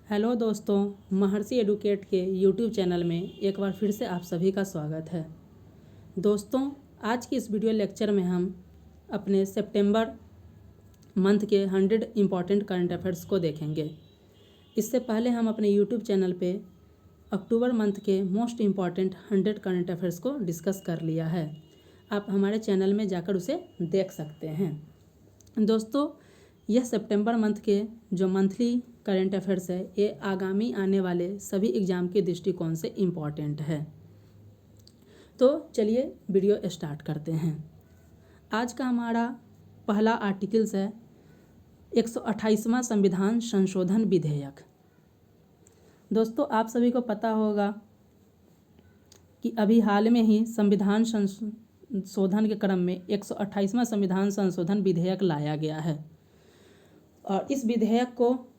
Hello दोस्तों, महर्षि educate के YouTube channel में एक बार फिर से आप सभी का स्वागत है। दोस्तों, आज की इस वीडियो लेक्चर में हम अपने सितंबर मंथ के 100 इम्पॉर्टेंट करंट अफेयर्स को देखेंगे। इससे पहले हम अपने यूट्यूब चैनल पे अक्टूबर मंथ के मोस्ट इम्पॉर्टेंट 100 करंट अफेयर्स को डिस्कस कर लिया है। आप हमारे चैनल में जाकर उसे देख सकते हैं। दोस्तों, यह सितंबर मंथ के जो मंथली करंट अफेयर्स है, ये आगामी आने वाले सभी एग्ज़ाम के दृष्टिकोण से इम्पॉर्टेंट है। तो चलिए वीडियो स्टार्ट करते हैं। आज का हमारा पहला आर्टिकल्स है 128वां संविधान संशोधन विधेयक। दोस्तों, आप सभी को पता होगा कि अभी हाल में ही संविधान संशोधन के क्रम में 128वां संविधान संशोधन विधेयक लाया गया है और इस विधेयक को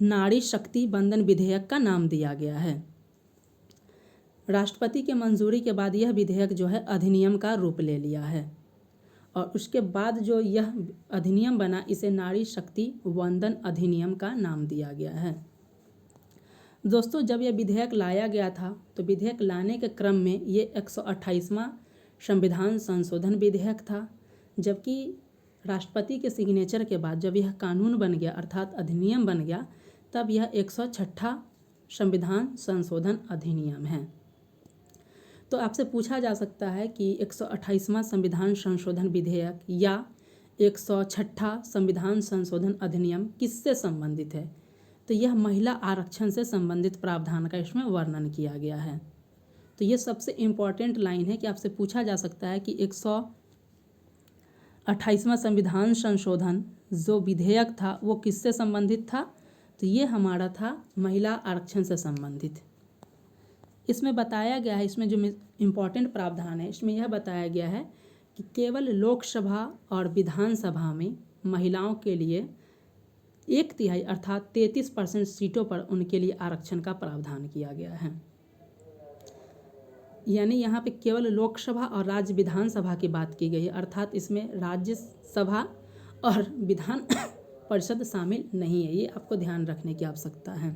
नारी शक्ति वंदन विधेयक का नाम दिया गया है। राष्ट्रपति के मंजूरी के बाद यह विधेयक जो है अधिनियम का रूप ले लिया है और उसके बाद जो यह अधिनियम बना, इसे नारी शक्ति वंदन अधिनियम का नाम दिया गया है। दोस्तों, जब यह विधेयक लाया गया था तो विधेयक लाने के क्रम में ये 128वां संविधान संशोधन विधेयक था, जबकि राष्ट्रपति के सिग्नेचर के बाद जब यह कानून बन गया अर्थात अधिनियम बन गया, तब यह 106वां संविधान संशोधन अधिनियम है। तो आपसे पूछा जा सकता है कि 128वां संविधान संशोधन विधेयक या 106वां संविधान संशोधन अधिनियम किससे संबंधित है? तो यह महिला आरक्षण से संबंधित प्रावधान का इसमें वर्णन किया गया है। तो ये सबसे इम्पॉर्टेंट लाइन है कि आपसे पूछा जा सकता है कि 128वां संविधान संशोधन जो विधेयक था वो किससे संबंधित था? तो ये हमारा था महिला आरक्षण से संबंधित। इसमें बताया गया है, इसमें जो इम्पॉर्टेंट प्रावधान है इसमें यह बताया गया है कि केवल लोकसभा और विधानसभा में महिलाओं के लिए 1/3 अर्थात 33% सीटों पर उनके लिए आरक्षण का प्रावधान किया गया है। यानी यहाँ पे केवल लोकसभा और राज्य विधानसभा की बात की गई है, अर्थात इसमें राज्यसभा और विधान परिषद शामिल नहीं है। ये आपको ध्यान रखने की आवश्यकता है।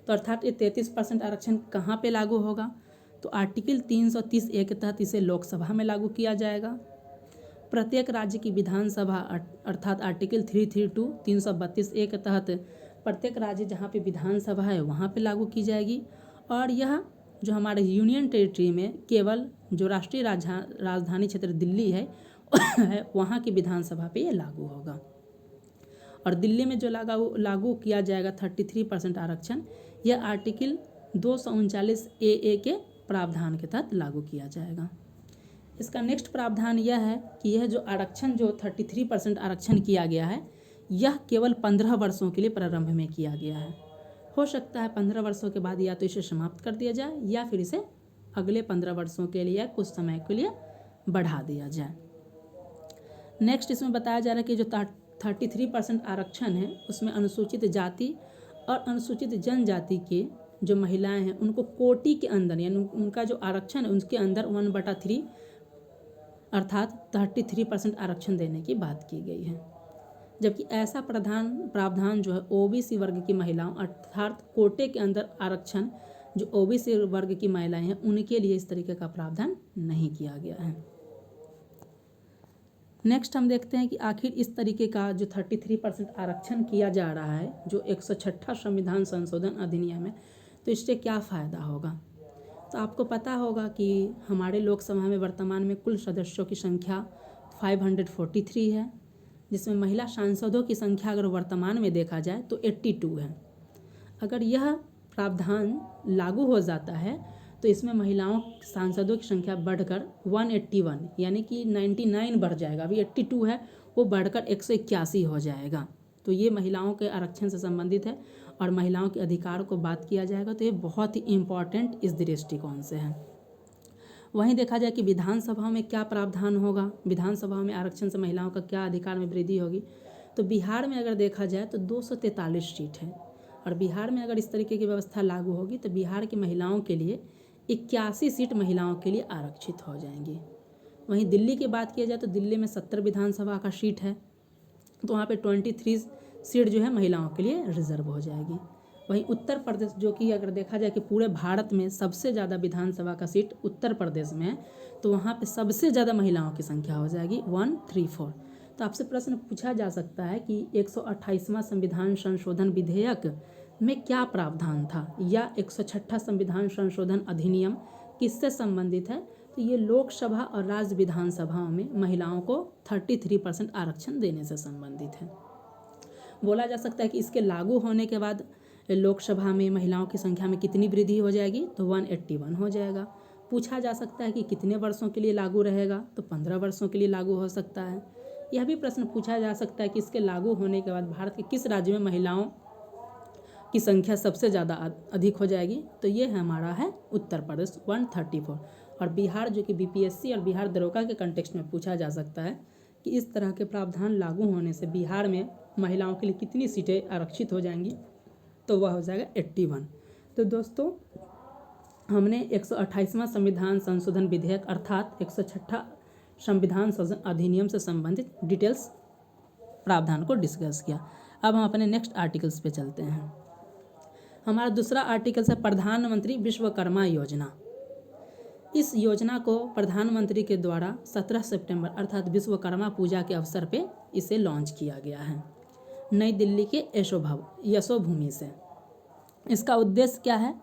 तो अर्थात ये 33% आरक्षण कहाँ पे लागू होगा? तो आर्टिकल 330A के तहत इसे लोकसभा में लागू किया जाएगा। प्रत्येक राज्य की विधानसभा अर्थात आर्टिकल 332A के तहत प्रत्येक राज्य जहाँ पे विधानसभा है वहाँ पे लागू की जाएगी। और यह जो हमारे यूनियन टेरिटरी में केवल जो राष्ट्रीय राजधानी क्षेत्र दिल्ली है वहाँ की विधानसभा पे ये लागू होगा। और दिल्ली में जो लागू किया जाएगा 33% आरक्षण, यह आर्टिकल 239AA के प्रावधान के तहत लागू किया जाएगा। इसका नेक्स्ट प्रावधान यह है कि यह जो आरक्षण जो 33% आरक्षण किया गया है, यह केवल 15 वर्षों के लिए प्रारंभ में किया गया है। हो सकता है 15 वर्षों के बाद या तो इसे समाप्त कर दिया जाए या फिर इसे अगले 15 वर्षों के लिए कुछ समय के लिए बढ़ा दिया जाए। नेक्स्ट इसमें बताया जा रहा है कि जो 33% आरक्षण है उसमें अनुसूचित जाति और अनुसूचित जनजाति के जो महिलाएं हैं उनको कोटि के अंदर यानी उनका जो आरक्षण है उसके अंदर 1/3 अर्थात 33% आरक्षण देने की बात की गई है। जबकि ऐसा प्रावधान जो है ओबीसी वर्ग की महिलाओं अर्थात कोटे के अंदर आरक्षण जो ओबीसी वर्ग की महिलाएं हैं उनके लिए इस तरीके का प्रावधान नहीं किया गया है। नेक्स्ट हम देखते हैं कि आखिर इस तरीके का जो 33% आरक्षण किया जा रहा है जो 106वां संविधान संशोधन अधिनियम है, तो इससे क्या फ़ायदा होगा? तो आपको पता होगा कि हमारे लोकसभा में वर्तमान में कुल सदस्यों की संख्या 543 है, जिसमें महिला सांसदों की संख्या अगर वर्तमान में देखा जाए तो 82 है। अगर यह प्रावधान लागू हो जाता है तो इसमें महिलाओं सांसदों की संख्या बढ़कर 181 यानी कि 99 बढ़ जाएगा। अभी 82 है, वो बढ़कर 181 हो जाएगा। तो ये महिलाओं के आरक्षण से संबंधित है और महिलाओं के अधिकार को बात किया जाएगा, तो ये बहुत ही इम्पॉर्टेंट इस दृष्टिकोण से है। वहीं देखा जाए कि विधानसभा में क्या प्रावधान होगा, विधानसभा में आरक्षण से महिलाओं का क्या अधिकार में वृद्धि होगी। तो बिहार में अगर देखा जाए तो 243 सीट है और बिहार में अगर इस तरीके की व्यवस्था लागू होगी तो बिहार की महिलाओं के लिए 81 सीट महिलाओं के लिए आरक्षित हो जाएंगी। वहीं दिल्ली की बात किया जाए तो दिल्ली में 70 विधानसभा का सीट है, तो वहाँ पे 23 सीट जो है महिलाओं के लिए रिजर्व हो जाएगी। वहीं उत्तर प्रदेश, जो कि अगर देखा जाए कि पूरे भारत में सबसे ज़्यादा विधानसभा का सीट उत्तर प्रदेश में है, तो वहाँ पे सबसे ज़्यादा महिलाओं की संख्या हो जाएगी 134। तो आपसे प्रश्न पूछा जा सकता है कि 128वां संविधान संशोधन विधेयक में क्या प्रावधान था, या 106वां संविधान संशोधन अधिनियम किससे संबंधित है। तो ये लोकसभा और राज्य विधानसभाओं में महिलाओं को 33% आरक्षण देने से संबंधित है। बोला जा सकता है कि इसके लागू होने के बाद लोकसभा में महिलाओं की संख्या में कितनी वृद्धि हो जाएगी, तो 181 हो जाएगा। पूछा जा सकता है कि कितने वर्षों के लिए लागू रहेगा, तो 15 वर्षों के लिए लागू हो सकता है। यह भी प्रश्न पूछा जा सकता है कि इसके लागू होने के बाद भारत के किस राज्य में महिलाओं की संख्या सबसे ज़्यादा अधिक हो जाएगी, तो ये हमारा है उत्तर प्रदेश 134। और बिहार, जो कि बीपीएससी और बिहार दरोगा के कंटेक्स्ट में पूछा जा सकता है कि इस तरह के प्रावधान लागू होने से बिहार में महिलाओं के लिए कितनी सीटें आरक्षित हो जाएंगी, तो वह हो जाएगा 81। तो दोस्तों, हमने 128वां संविधान संशोधन विधेयक अर्थात 106वां संविधान संशोधन अधिनियम से संबंधित डिटेल्स प्रावधान को डिस्कस किया। अब हम अपने नेक्स्ट आर्टिकल्स पे चलते हैं। हमारा दूसरा आर्टिकल है प्रधानमंत्री विश्वकर्मा योजना। इस योजना को प्रधानमंत्री के द्वारा 17 सितंबर अर्थात विश्वकर्मा पूजा के अवसर पे इसे लॉन्च किया गया है नई दिल्ली के यशोभूमि से। इसका उद्देश्य क्या है,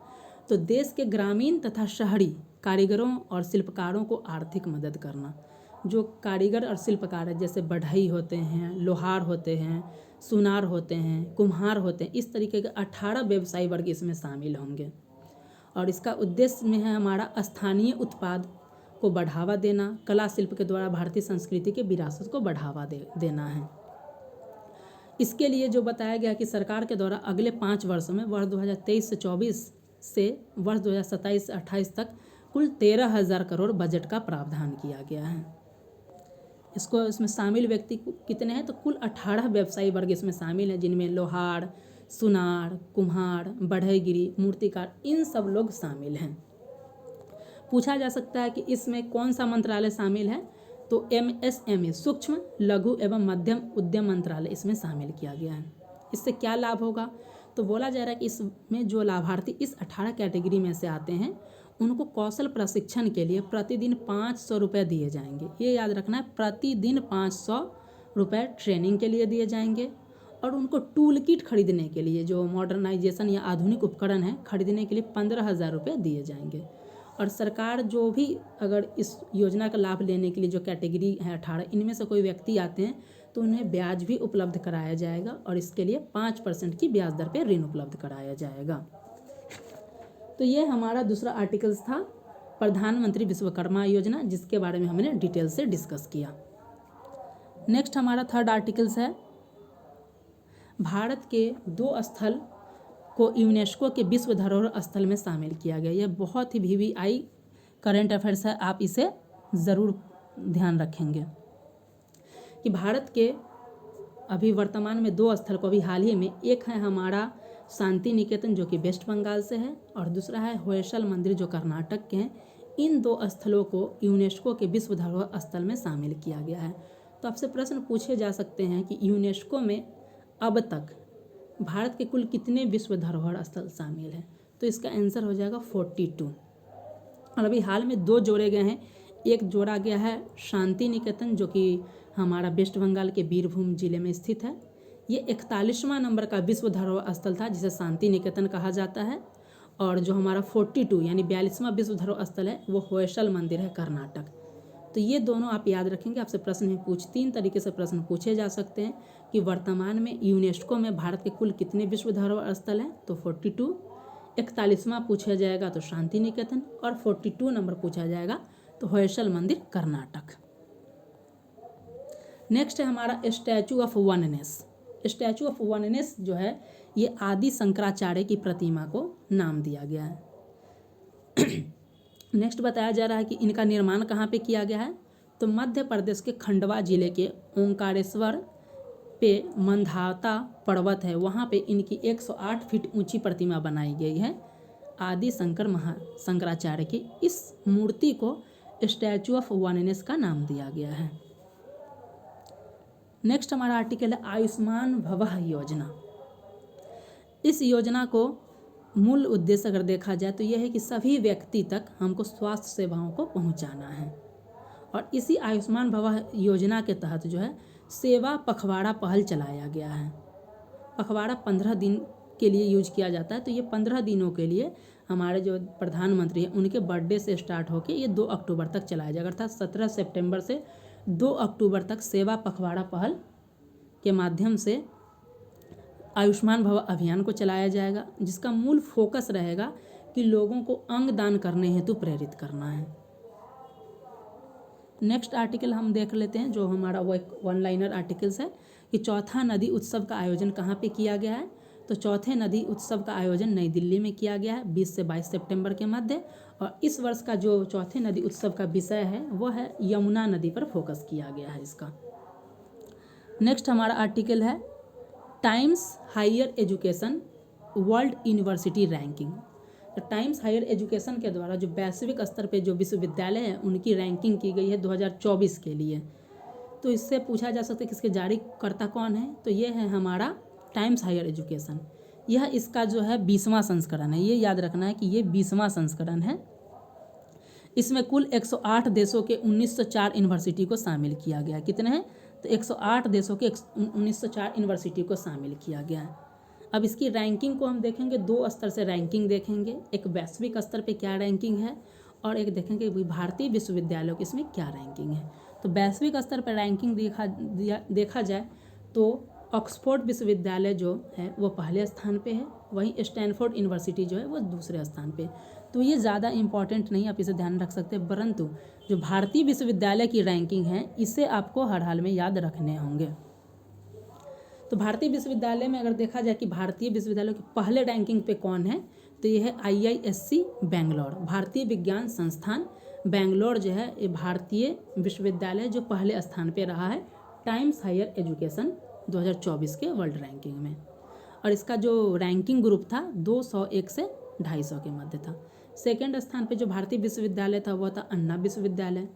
तो देश के ग्रामीण तथा शहरी कारीगरों और शिल्पकारों को आर्थिक मदद करना। जो कारीगर और शिल्पकार है, जैसे बढ़ई होते हैं, लोहार होते हैं, सुनार होते हैं, कुम्हार होते हैं, इस तरीके के 18 व्यवसायी वर्ग इसमें शामिल होंगे। और इसका उद्देश्य में है हमारा स्थानीय उत्पाद को बढ़ावा देना, कला शिल्प के द्वारा भारतीय संस्कृति के विरासत को बढ़ावा देना है। इसके लिए जो बताया गया कि सरकार के द्वारा अगले 5 वर्षों में वर्ष 2023 से 24 से वर्ष 2027 से 28 तक कुल 13,000 करोड़ बजट का प्रावधान किया गया है। इसमें शामिल व्यक्ति कितने हैं, तो कुल 18 व्यवसायी वर्ग इसमें शामिल हैं, जिनमें लोहार, सुनार, कुम्हार, बढ़ईगिरी, मूर्तिकार, इन सब लोग शामिल हैं। पूछा जा सकता है कि इसमें कौन सा मंत्रालय शामिल है, तो MSME सूक्ष्म लघु एवं मध्यम उद्यम मंत्रालय इसमें शामिल किया गया है। इससे क्या लाभ होगा, तो बोला जा रहा है कि इसमें जो लाभार्थी इस 18 कैटेगरी में से आते हैं उनको कौशल प्रशिक्षण के लिए प्रतिदिन 500 रुपये दिए जाएंगे। ये याद रखना है, प्रतिदिन 500 रुपये ट्रेनिंग के लिए दिए जाएंगे। और उनको टूल किट खरीदने के लिए, जो मॉडर्नाइजेशन या आधुनिक उपकरण है, खरीदने के लिए 15,000 रुपये दिए जाएंगे। और सरकार जो भी अगर इस योजना का लाभ लेने के लिए जो कैटेगरी है 18, इनमें से कोई व्यक्ति आते हैं तो उन्हें ब्याज भी उपलब्ध कराया जाएगा, और इसके लिए 5% की ब्याज दर पर ऋण उपलब्ध कराया जाएगा। तो ये हमारा दूसरा आर्टिकल्स था प्रधानमंत्री विश्वकर्मा योजना, जिसके बारे में हमने डिटेल से डिस्कस किया। नेक्स्ट हमारा थर्ड आर्टिकल्स है भारत के 2 स्थल को यूनेस्को के विश्व धरोहर स्थल में शामिल किया गया। यह बहुत ही VVI करंट अफेयर्स है, आप इसे ज़रूर ध्यान रखेंगे कि भारत के अभी वर्तमान में 2 स्थल को अभी हाल ही में, एक है हमारा शांति निकेतन जो कि वेस्ट बंगाल से है, और दूसरा है होयसल मंदिर जो कर्नाटक के हैं। इन 2 स्थलों को यूनेस्को के विश्व धरोहर स्थल में शामिल किया गया है। तो आपसे प्रश्न पूछे जा सकते हैं कि यूनेस्को में अब तक भारत के कुल कितने विश्व धरोहर स्थल शामिल हैं, तो इसका आंसर हो जाएगा 42। और अभी हाल में 2 जोड़े गए हैं। एक जोड़ा गया है शांति निकेतन जो कि हमारा वेस्ट बंगाल के बीरभूम जिले में स्थित है। ये 41वां नंबर का विश्व धरोहर स्थल था जिसे शांति निकेतन कहा जाता है। और जो हमारा 42 यानी 42वां विश्व धरोहर स्थल है वो होयसल मंदिर है कर्नाटक। तो ये दोनों आप याद रखेंगे, आपसे प्रश्न में 3 तरीके से प्रश्न पूछे जा सकते हैं कि वर्तमान में यूनेस्को में भारत के कुल कितने विश्व धरोहर स्थल हैं, तो 42। 41वां पूछा जाएगा तो शांति निकेतन, और 42 नंबर पूछा जाएगा तो होयसल मंदिर कर्नाटक। नेक्स्ट है हमारा statue of oneness. Statue of oneness जो है ये आदि शंकराचार्य की प्रतिमा को नाम दिया गया है। नेक्स्ट बताया जा रहा है कि इनका निर्माण कहाँ पे किया गया है, तो मध्य प्रदेश के खंडवा जिले के ओंकारेश्वर पे मंधाता पर्वत है, वहाँ पे इनकी 108 फीट ऊंची प्रतिमा बनाई गई है आदि शंकराचार्य की। इस मूर्ति को स्टैचू ऑफ वननेस का नाम दिया गया है। नेक्स्ट हमारा आर्टिकल है आयुष्मान भवः योजना। इस योजना को मूल उद्देश्य अगर देखा जाए तो यह है कि सभी व्यक्ति तक हमको स्वास्थ्य सेवाओं को पहुंचाना है। और इसी आयुष्मान भव योजना के तहत जो है सेवा पखवाड़ा पहल चलाया गया है। पखवाड़ा 15 दिन के लिए यूज किया जाता है। तो ये 15 दिनों के लिए हमारे जो प्रधानमंत्री हैं उनके बर्थडे से स्टार्ट होकर ये 2 अक्टूबर तक चलाया जाएगा, अर्थात 17 सितंबर से 2 अक्टूबर तक सेवा पखवाड़ा पहल के माध्यम से आयुष्मान भव अभियान को चलाया जाएगा, जिसका मूल फोकस रहेगा कि लोगों को अंग दान करने हेतु प्रेरित करना है। नेक्स्ट आर्टिकल हम देख लेते हैं, जो हमारा वो एक वन लाइनर आर्टिकल्स है कि चौथा नदी उत्सव का आयोजन कहाँ पे किया गया है। तो चौथे नदी उत्सव का आयोजन नई दिल्ली में किया गया है 20 से 22 सितंबर के मध्य। और इस वर्ष का जो चौथे नदी उत्सव का विषय है वो है यमुना नदी पर फोकस किया गया है इसका। नेक्स्ट हमारा आर्टिकल है Times higher education world university ranking. तो टाइम्स हायर एजुकेशन के द्वारा जो वैश्विक स्तर पे जो विश्वविद्यालय हैं उनकी रैंकिंग की गई है 2024 के लिए। तो इससे पूछा जा सकता है कि इसके जारीकर्ता कौन है। तो ये है हमारा टाइम्स हायर एजुकेशन। यह इसका जो है 20वां संस्करण है। ये याद रखना है कि ये 20वां संस्करण है। इसमें कुल 108 देशों के 1904 यूनिवर्सिटी को शामिल किया गया। कितने हैं? तो 108 देशों के 1904 यूनिवर्सिटी को शामिल किया गया है। अब इसकी रैंकिंग को हम देखेंगे, 2 स्तर से रैंकिंग देखेंगे। एक वैश्विक स्तर पे क्या रैंकिंग है और एक देखेंगे भारतीय विश्वविद्यालयों की इसमें क्या रैंकिंग है। तो वैश्विक स्तर पर रैंकिंग देखा जाए तो ऑक्सफोर्ड विश्वविद्यालय जो है वो पहले स्थान पे है, वहीं स्टैनफोर्ड यूनिवर्सिटी जो है वो दूसरे स्थान पे। तो ये ज़्यादा इंपॉर्टेंट नहीं, आप इसे ध्यान रख सकते हैं, परंतु जो भारतीय विश्वविद्यालय की रैंकिंग है इसे आपको हर हाल में याद रखने होंगे। तो भारतीय विश्वविद्यालय में अगर देखा जाए कि भारतीय विश्वविद्यालय की पहले रैंकिंग पे कौन है, तो ये है IISc बेंगलोर, भारतीय विज्ञान संस्थान बेंगलोर जो है ये भारतीय विश्वविद्यालय जो पहले स्थान पे रहा है टाइम्स हायर एजुकेशन 2024 के वर्ल्ड रैंकिंग में। और इसका जो रैंकिंग ग्रुप था 201 से 250 के मध्य था। सेकेंड स्थान पे जो भारतीय विश्वविद्यालय था वो था अन्ना विश्वविद्यालय।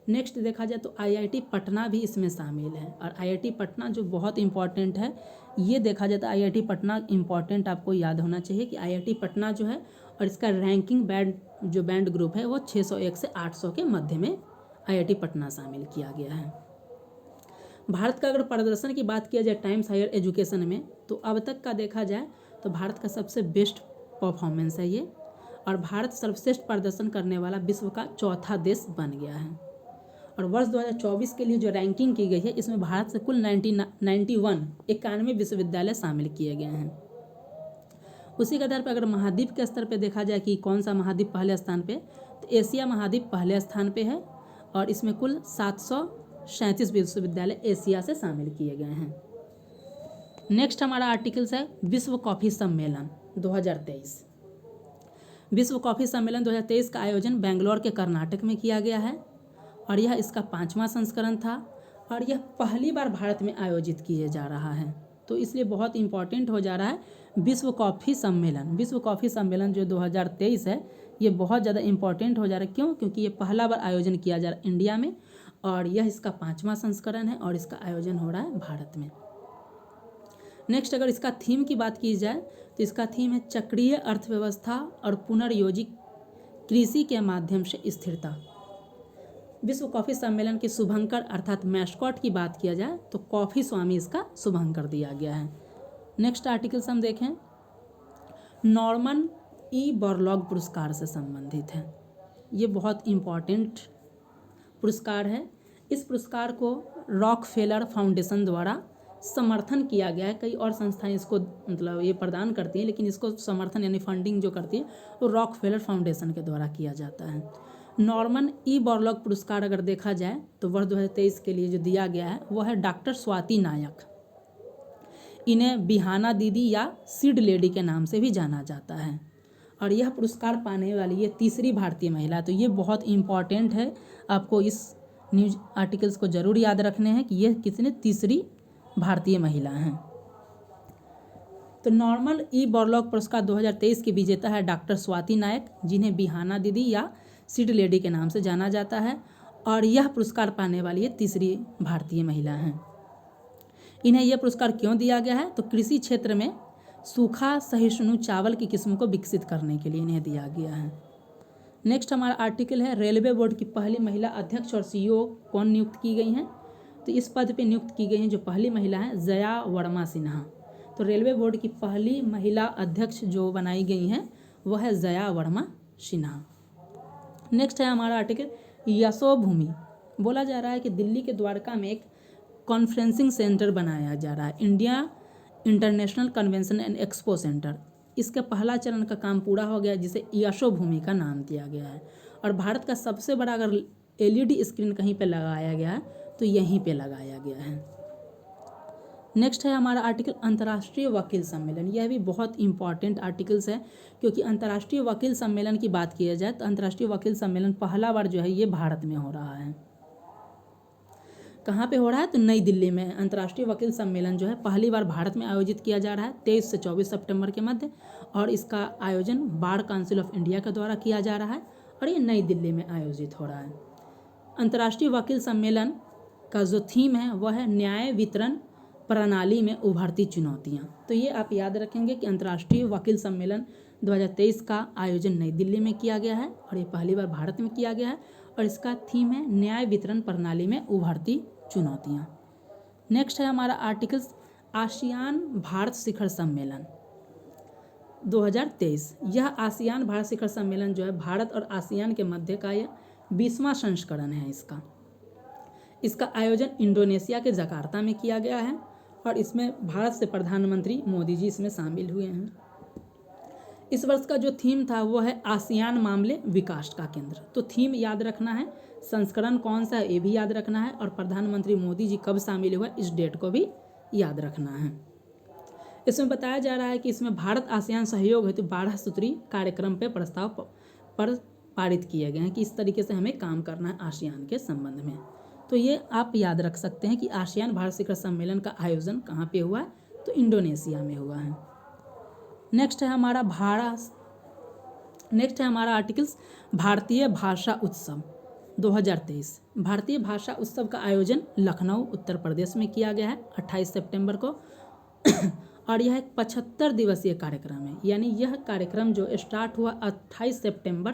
नेक्स्ट देखा जाए तो IIT पटना भी इसमें शामिल है। और IIT पटना जो बहुत इंपॉर्टेंट है, ये देखा जाए तो IIT पटना इंपॉर्टेंट आपको याद होना चाहिए कि IIT पटना जो है और इसका रैंकिंग बैंड ग्रुप है वो 601 से 800 के मध्य में IIT पटना शामिल किया गया है। भारत का अगर प्रदर्शन की बात किया जाए टाइम्स हायर एजुकेशन में, तो अब तक का देखा जाए तो भारत का सबसे बेस्ट परफॉर्मेंस है ये। और भारत सर्वश्रेष्ठ प्रदर्शन करने वाला विश्व का चौथा देश बन गया है। और वर्ष 2024 के लिए जो रैंकिंग की गई है इसमें भारत से कुल 91 विश्वविद्यालय शामिल किए गए हैं। उसी के आधार पर अगर महाद्वीप के स्तर पे देखा जाए कि कौन सा महाद्वीप पहले स्थान पे, तो एशिया महाद्वीप पहले स्थान पे है और इसमें कुल 737 विश्वविद्यालय एशिया से शामिल किए गए हैं। नेक्स्ट हमारा आर्टिकल्स है विश्व कॉफ़ी सम्मेलन 2023। विश्व कॉफ़ी सम्मेलन 2023 का आयोजन बेंगलोर के कर्नाटक में किया गया है और यह इसका 5वां संस्करण था और यह पहली बार भारत में आयोजित किए जा रहा है। तो इसलिए बहुत इंपॉर्टेंट हो जा रहा है विश्व कॉफ़ी सम्मेलन। विश्व कॉफ़ी सम्मेलन जो 2023 है ये बहुत ज़्यादा इंपॉर्टेंट हो जा रहा है। क्यों? क्योंकि ये पहला बार आयोजन किया जा रहा है इंडिया में और यह इसका 5वां संस्करण है और इसका आयोजन हो रहा है भारत में। नेक्स्ट अगर इसका थीम की बात की जाए तो इसका थीम है चक्रीय अर्थव्यवस्था और पुनर्योजित कृषि के माध्यम से स्थिरता। विश्व कॉफ़ी सम्मेलन के शुभंकर अर्थात मैस्कॉट की बात किया जाए तो कॉफ़ी स्वामी इसका शुभंकर दिया गया है। नेक्स्ट आर्टिकल्स हम देखें, नॉर्मन ई बोरलॉग पुरस्कार से संबंधित है। ये बहुत इम्पॉर्टेंट पुरस्कार है। इस पुरस्कार को रॉकफेलर फाउंडेशन द्वारा समर्थन किया गया है। कई और संस्थाएं इसको मतलब ये प्रदान करती हैं, लेकिन इसको समर्थन यानी फंडिंग जो करती है वो रॉकफेलर फाउंडेशन के द्वारा किया जाता है। नॉर्मन ई बोरलॉग पुरस्कार अगर देखा जाए तो वर्ष 2023 के लिए जो दिया गया है वो है डॉक्टर स्वाति नायक। इन्हें बिहाना दीदी या सीड लेडी के नाम से भी जाना जाता है और यह पुरस्कार पाने वाली ये तीसरी भारतीय महिला। तो ये बहुत इम्पॉर्टेंट है, आपको इस न्यूज आर्टिकल्स को ज़रूर याद रखने हैं कि ये कितने तीसरी भारतीय महिला हैं। तो नॉर्मन ई बोरलॉग पुरस्कार 2023 की विजेता है डॉक्टर स्वाति नायक, जिन्हें बिहाना दीदी या सीड लेडी के नाम से जाना जाता है और यह पुरस्कार पाने वाली ये तीसरी भारतीय महिला हैं। इन्हें यह पुरस्कार क्यों दिया गया है? तो कृषि क्षेत्र में सूखा सहिष्णु चावल की किस्म को विकसित करने के लिए इन्हें दिया गया है। नेक्स्ट हमारा आर्टिकल है रेलवे बोर्ड की पहली महिला अध्यक्ष और सीईओ कौन नियुक्त की गई हैं। तो इस पद पे नियुक्त की गई हैं जो पहली महिला हैं जया वर्मा सिन्हा। तो रेलवे बोर्ड की पहली महिला अध्यक्ष जो बनाई गई हैं वह है जया वर्मा सिन्हा। नेक्स्ट है हमारा आर्टिकल यशोभूमि। बोला जा रहा है कि दिल्ली के द्वारका में एक कॉन्फ्रेंसिंग सेंटर बनाया जा रहा है, India international convention and expo centre. इसका पहला चरण का काम पूरा हो गया जिसे यशोभूमि का नाम दिया गया है। और भारत का सबसे बड़ा अगर एलईडी स्क्रीन कहीं पे लगाया गया है तो यहीं पे लगाया गया है। नेक्स्ट है हमारा आर्टिकल अंतर्राष्ट्रीय वकील सम्मेलन। यह भी बहुत इंपॉर्टेंट आर्टिकल्स है क्योंकि अंतर्राष्ट्रीय वकील सम्मेलन की बात की जाए तो अंतर्राष्ट्रीय वकील सम्मेलन पहला बार जो है ये भारत में हो रहा है। कहाँ पे हो रहा है तो नई दिल्ली में। अंतर्राष्ट्रीय वकील सम्मेलन जो है पहली बार भारत में आयोजित किया जा रहा है 23 से 24 सितंबर के मध्य। और इसका आयोजन बार काउंसिल ऑफ इंडिया के द्वारा किया जा रहा है और ये नई दिल्ली में आयोजित हो रहा है। अंतर्राष्ट्रीय वकील सम्मेलन का जो थीम है वह है न्याय वितरण प्रणाली में उभरती चुनौतियाँ। तो ये आप याद रखेंगे कि अंतर्राष्ट्रीय वकील सम्मेलन 2023 का आयोजन नई दिल्ली में किया गया है और ये पहली बार भारत में किया गया है और इसका थीम है न्याय वितरण प्रणाली में उभरती चुनौतियाँ। नेक्स्ट है हमारा आर्टिकल्स आसियान भारत शिखर सम्मेलन 2023। यह आसियान भारत शिखर सम्मेलन जो है भारत और आसियान के मध्य का यह 20वां संस्करण है। इसका आयोजन इंडोनेशिया के जकार्ता में किया गया है और इसमें भारत से प्रधानमंत्री मोदी जी इसमें शामिल हुए हैं। इस वर्ष का जो थीम था वो है आसियान मामले विकास का केंद्र। तो थीम याद रखना है, संस्करण कौन सा है ये भी याद रखना है और प्रधानमंत्री मोदी जी कब शामिल हुआ इस डेट को भी याद रखना है। इसमें बताया जा रहा है कि इसमें भारत आसियान सहयोग हेतु 12 सूत्री कार्यक्रम पे प्रस्ताव पर पारित किए गए हैं कि इस तरीके से हमें काम करना है आसियान के संबंध में। तो ये आप याद रख सकते हैं कि आसियान भारत शिखर सम्मेलन का आयोजन कहाँ पे हुआ है तो इंडोनेशिया में हुआ है। नेक्स्ट है हमारा आर्टिकल्स भारतीय भाषा उत्सव 2023। भारतीय भाषा उत्सव का आयोजन लखनऊ उत्तर प्रदेश में किया गया है 28 सितंबर को और यह एक 75 दिवसीय कार्यक्रम है। यानी यह कार्यक्रम जो स्टार्ट हुआ 28 सितंबर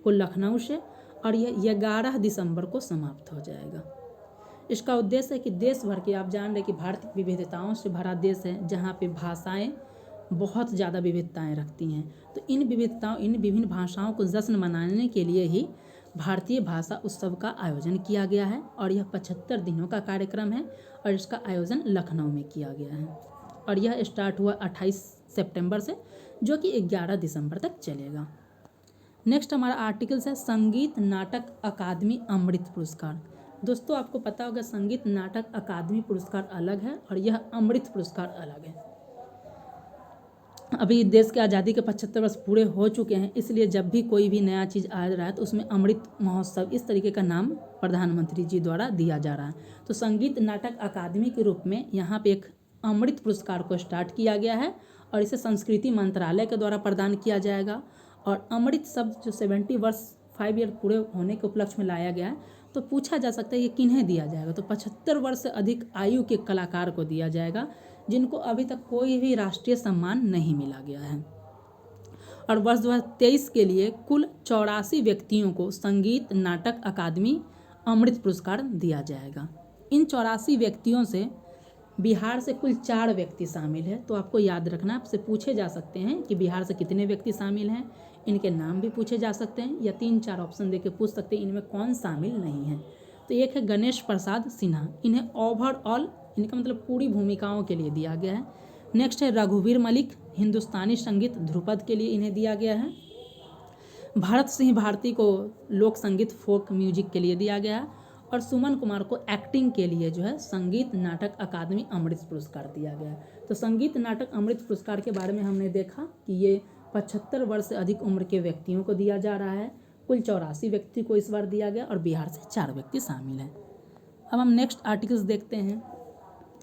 को लखनऊ से और यह 11 दिसंबर को समाप्त हो जाएगा। इसका उद्देश्य है कि देश भर के, आप जान रहे कि भारत विविधताओं से भरा देश है जहाँ पे भाषाएं बहुत ज़्यादा विविधताएं रखती हैं। तो इन विभिन्न भाषाओं को जश्न मनाने के लिए ही भारतीय भाषा उत्सव का आयोजन किया गया है और यह 75 दिनों का कार्यक्रम है और इसका आयोजन लखनऊ में किया गया है और यह स्टार्ट हुआ 28 सितंबर से जो कि 11 दिसंबर तक चलेगा। नेक्स्ट हमारा आर्टिकल्स है संगीत नाटक अकादमी अमृत पुरस्कार। दोस्तों आपको पता होगा संगीत नाटक अकादमी पुरस्कार अलग है और यह अमृत पुरस्कार अलग है। अभी देश के आज़ादी के 75 वर्ष पूरे हो चुके हैं, इसलिए जब भी कोई भी नया चीज़ आ रहा है तो उसमें अमृत महोत्सव इस तरीके का नाम प्रधानमंत्री जी द्वारा दिया जा रहा है। तो संगीत नाटक अकादमी के रूप में यहाँ पे एक अमृत पुरस्कार को स्टार्ट किया गया है और इसे संस्कृति मंत्रालय के द्वारा प्रदान किया जाएगा। और अमृत शब्द जो 70 वर्ष 5 ईयर पूरे होने के उपलक्ष्य में लाया गया है तो पूछा जा सकता है ये किन्हें दिया जाएगा। तो 75 वर्ष से अधिक आयु के कलाकार को दिया जाएगा जिनको अभी तक कोई भी राष्ट्रीय सम्मान नहीं मिला गया है। और वर्ष 2023 के लिए कुल 84 व्यक्तियों को संगीत नाटक अकादमी अमृत पुरस्कार दिया जाएगा। इन 84 व्यक्तियों से बिहार से कुल 4 व्यक्ति शामिल है। तो आपको याद रखना, आपसे पूछे जा सकते हैं कि बिहार से कितने व्यक्ति शामिल हैं, इनके नाम भी पूछे जा सकते हैं या 3-4 ऑप्शन देके पूछ सकते हैं इनमें कौन शामिल नहीं है। तो एक है गणेश प्रसाद सिन्हा, इन्हें ओवरऑल इनका मतलब पूरी भूमिकाओं के लिए दिया गया है। नेक्स्ट है रघुवीर मलिक, हिंदुस्तानी संगीत ध्रुपद के लिए इन्हें दिया गया है। भरत सिंह भारती को लोक संगीत फोक म्यूजिक के लिए दिया गया है और सुमन कुमार को एक्टिंग के लिए जो है संगीत नाटक अकादमी अमृत पुरस्कार दिया गया है। तो संगीत नाटक अमृत पुरस्कार के बारे में हमने देखा कि ये 75 वर्ष से अधिक उम्र के व्यक्तियों को दिया जा रहा है। कुल 84 व्यक्ति को इस बार दिया गया और बिहार से 4 व्यक्ति शामिल हैं। अब हम नेक्स्ट आर्टिकल्स देखते हैं।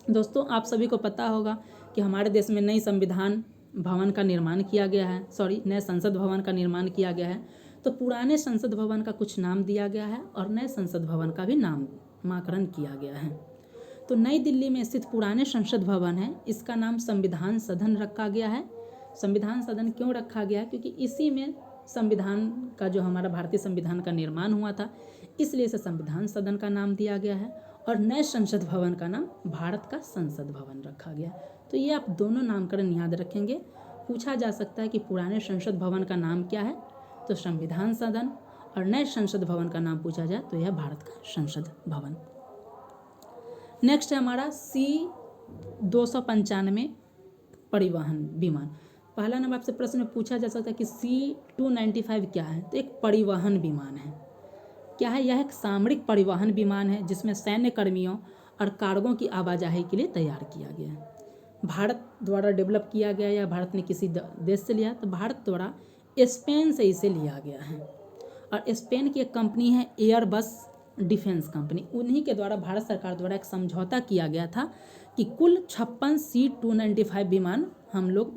दोस्तों आप सभी को पता होगा कि हमारे देश में नई संविधान भवन का निर्माण किया गया है, नए संसद भवन का निर्माण किया गया है। तो पुराने संसद भवन का कुछ नाम दिया गया है और नए संसद भवन का भी नामकरण किया गया है। तो नई दिल्ली में स्थित पुराने संसद भवन है, इसका नाम संविधान सदन रखा गया है। संविधान सदन क्यों रखा गया है? क्योंकि इसी में संविधान का जो हमारा भारतीय संविधान का निर्माण हुआ था, इसलिए इसे संविधान सदन का नाम दिया गया है। और नए संसद भवन का नाम भारत का संसद भवन रखा गया। तो ये आप दोनों नामकरण याद रखेंगे। पूछा जा सकता है कि पुराने संसद भवन का नाम क्या है, तो संविधान सदन, और नए संसद भवन का नाम पूछा जाए तो यह भारत का संसद भवन। नेक्स्ट है हमारा C-295 परिवहन विमान। पहला नंबर आपसे प्रश्न में पूछा जा सकता है कि C-295 क्या है, तो एक परिवहन विमान है। क्या है? यह एक सामरिक परिवहन विमान है जिसमें सैन्य कर्मियों और कार्गो की आवाजाही के लिए तैयार किया गया है। भारत द्वारा डेवलप किया गया या भारत ने किसी देश से लिया, तो भारत द्वारा स्पेन से इसे लिया गया है। और स्पेन की एक कंपनी है एयरबस डिफेंस कंपनी, उन्हीं के द्वारा भारत सरकार द्वारा एक समझौता किया गया था कि कुल 56 C-295 विमान हम लोग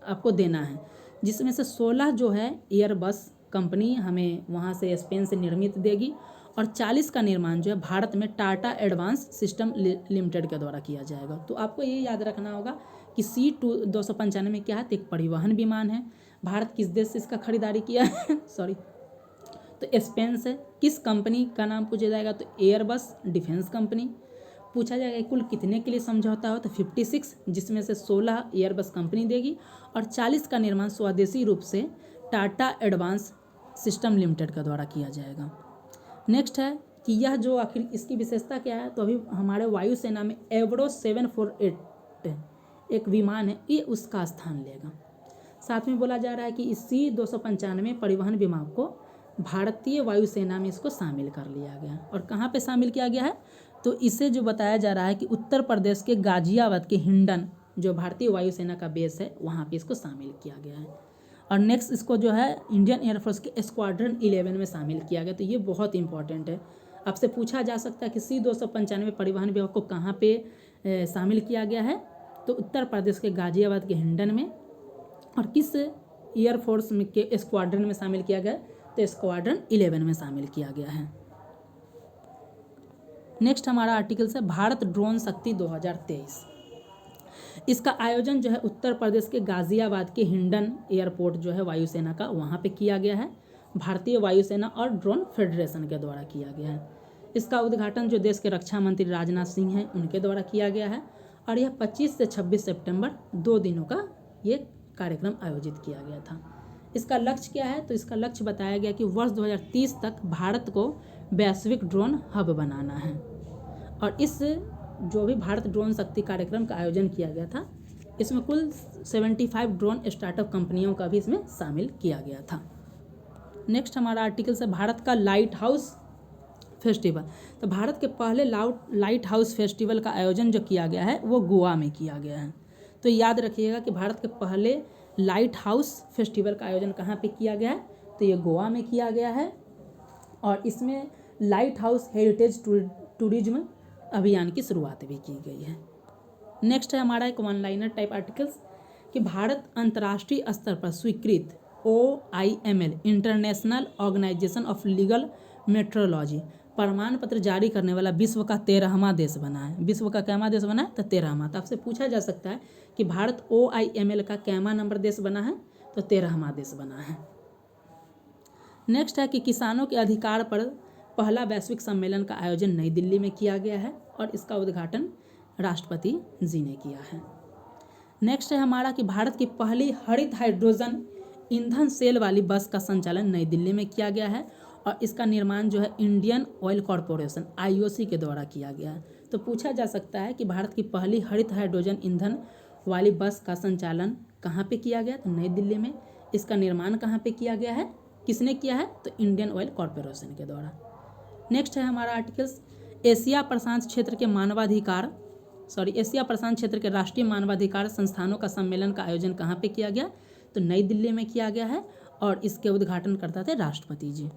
आपको देना है, जिसमें से 16 जो है एयरबस कंपनी हमें वहाँ से स्पेन से निर्मित देगी, और 40 का निर्माण जो है भारत में टाटा एडवांस सिस्टम लिमिटेड के द्वारा किया जाएगा। तो आपको ये याद रखना होगा कि C-295 क्या है, तो एक परिवहन विमान है। भारत किस देश से इसका खरीदारी किया है सॉरी, तो स्पेन से। किस कंपनी का नाम पूछा जाएगा, तो एयरबस डिफेंस कंपनी। पूछा जाएगा कुल कितने के लिए समझौता हो, तो 56, जिसमें से 16 एयरबस कंपनी देगी, और 40 का निर्माण स्वदेशी रूप से टाटा एडवांस सिस्टम लिमिटेड के द्वारा किया जाएगा। नेक्स्ट है कि यह जो आखिर इसकी विशेषता क्या है, तो अभी हमारे वायुसेना में एवरो 748 एक विमान है, ये उसका स्थान लेगा। साथ में बोला जा रहा है कि इस C-295 परिवहन विमान को भारतीय वायुसेना में इसको शामिल कर लिया गया। और कहाँ पे शामिल किया गया है, तो इसे जो बताया जा रहा है कि उत्तर प्रदेश के गाजियाबाद के हिंडन जो भारतीय वायुसेना का बेस है, वहाँ पे इसको शामिल किया गया है। और नेक्स्ट इसको जो है इंडियन एयरफोर्स के स्क्वाड्रन 11 में शामिल किया गया। तो ये बहुत इंपॉर्टेंट है, आपसे पूछा जा सकता है कि C-295 परिवहन विभाग को कहाँ पे शामिल किया गया है, तो उत्तर प्रदेश के गाजियाबाद के हिंडन में। और किस एयरफोर्स में के स्क्वाड्रन में शामिल किया गया, तो स्क्वाड्रन 11 में शामिल किया गया है। नेक्स्ट हमारा आर्टिकल्स है भारत ड्रोन शक्ति 2023। इसका आयोजन जो है उत्तर प्रदेश के गाजियाबाद के हिंडन एयरपोर्ट जो है वायुसेना का, वहाँ पे किया गया है। भारतीय वायुसेना और ड्रोन फेडरेशन के द्वारा किया गया है। इसका उद्घाटन जो देश के रक्षा मंत्री राजनाथ सिंह हैं, उनके द्वारा किया गया है। और यह 25 से 26 सितंबर 2 दिनों का ये कार्यक्रम आयोजित किया गया था। इसका लक्ष्य क्या है, तो इसका लक्ष्य बताया गया कि वर्ष 2030 तक भारत को वैश्विक ड्रोन हब बनाना है। और इस जो भी भारत ड्रोन शक्ति कार्यक्रम का आयोजन किया गया था, इसमें कुल 75 ड्रोन स्टार्टअप कंपनियों का भी इसमें शामिल किया गया था। नेक्स्ट हमारा आर्टिकल है भारत का लाइट हाउस फेस्टिवल। तो भारत के पहले लाइट हाउस फेस्टिवल का आयोजन जो किया गया है वो गोवा में किया गया है। तो याद रखिएगा कि भारत के पहले लाइट हाउस फेस्टिवल का आयोजन कहाँ पे किया गया है, तो ये गोवा में किया गया है। और इसमें लाइट हाउस हेरिटेज टूरिज्म अभियान की शुरुआत भी की गई है। नेक्स्ट है हमारा एक वन लाइनर टाइप आर्टिकल्स कि भारत अंतर्राष्ट्रीय स्तर पर स्वीकृत OIML international organisation of legal metrology प्रमाण पत्र जारी करने वाला विश्व का 13वां देश बना है। विश्व का कैमा देश बना है, तो 13वां। तो आपसे पूछा जा सकता है कि भारत OIML का कैमा नंबर देश बना है, तो 13वां देश बना है। नेक्स्ट है कि किसानों के अधिकार पर पहला वैश्विक सम्मेलन का आयोजन नई दिल्ली में किया गया है और इसका उद्घाटन राष्ट्रपति जी ने किया है। नेक्स्ट है हमारा कि भारत की पहली हरित हाइड्रोजन ईंधन सेल वाली बस का संचालन नई दिल्ली में किया गया है और इसका निर्माण जो है इंडियन ऑयल कॉरपोरेशन IOC के द्वारा किया गया है। तो पूछा जा सकता है कि भारत की पहली हरित हाइड्रोजन ईंधन वाली बस का संचालन कहाँ पे किया गया, तो नई दिल्ली में। इसका निर्माण कहाँ पे किया गया है, किसने किया है, तो इंडियन ऑयल कॉरपोरेशन के द्वारा। नेक्स्ट है हमारा आर्टिकल्स एशिया प्रशांत क्षेत्र के राष्ट्रीय मानवाधिकार संस्थानों का सम्मेलन का आयोजन कहाँ पे किया गया, तो नई दिल्ली में किया गया है और इसके उद्घाटन करता थे राष्ट्रपति जी।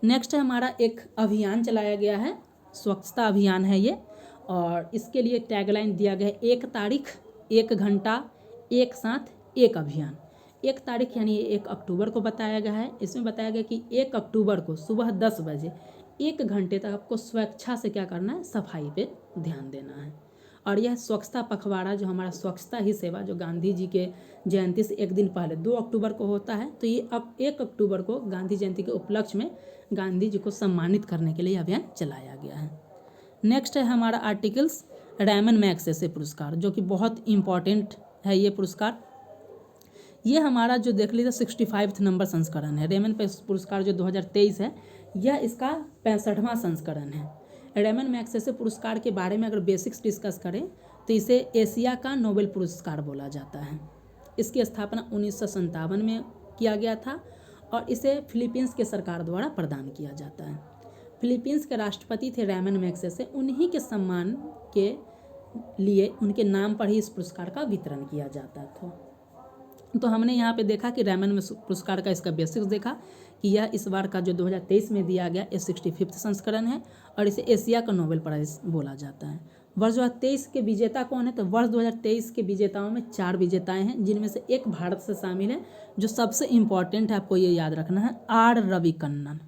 नेक्स्ट है हमारा एक अभियान चलाया गया है, स्वच्छता अभियान है ये, और इसके लिए टैगलाइन दिया गया है 1 तारीख 1 घंटा एक साथ एक अभियान। 1 तारीख यानी 1 अक्टूबर को बताया गया है। इसमें बताया गया कि 1 अक्टूबर को सुबह 10 बजे 1 घंटे तक आपको स्वेच्छा से क्या करना है, सफाई पे ध्यान देना है। और यह स्वच्छता पखवाड़ा जो हमारा स्वच्छता ही सेवा जो गांधी जी के जयंती से 1 दिन पहले 2 अक्टूबर को होता है, तो ये अब 1 अक्टूबर को गांधी जयंती के उपलक्ष्य में गांधी जी को सम्मानित करने के लिए अभियान चलाया गया है। नेक्स्ट है हमारा आर्टिकल्स रैमन मैग्सेसे पुरस्कार, जो कि बहुत इम्पॉर्टेंट है ये पुरस्कार। ये हमारा जो देख लीजिए 65वां नंबर संस्करण है। रेमन पुरस्कार जो 2023 है, यह इसका 65वां संस्करण है। रेमन मैग्सेसे पुरस्कार के बारे में अगर बेसिक्स डिस्कस करें तो इसे एशिया का नोबेल पुरस्कार बोला जाता है। इसकी स्थापना 1957 में किया गया था और इसे फिलीपींस के सरकार द्वारा प्रदान किया जाता है। फिलीपींस के राष्ट्रपति थे रेमन मैग्सेसे, उन्हीं के सम्मान के लिए उनके नाम पर ही इस पुरस्कार का वितरण किया जाता था। तो हमने यहाँ पे देखा कि रेमन पुरस्कार का इसका बेसिक्स देखा कि यह इस बार का जो 2023 में दिया गया ये 65वां संस्करण है और इसे एशिया का नोबेल प्राइज बोला जाता है। वर्ष 2023 के विजेता कौन है, तो वर्ष 2023 के विजेताओं में 4 विजेताएं हैं, जिनमें से एक भारत से शामिल है। जो सबसे इम्पॉर्टेंट है, आपको ये याद रखना है, आर रविकन्नन।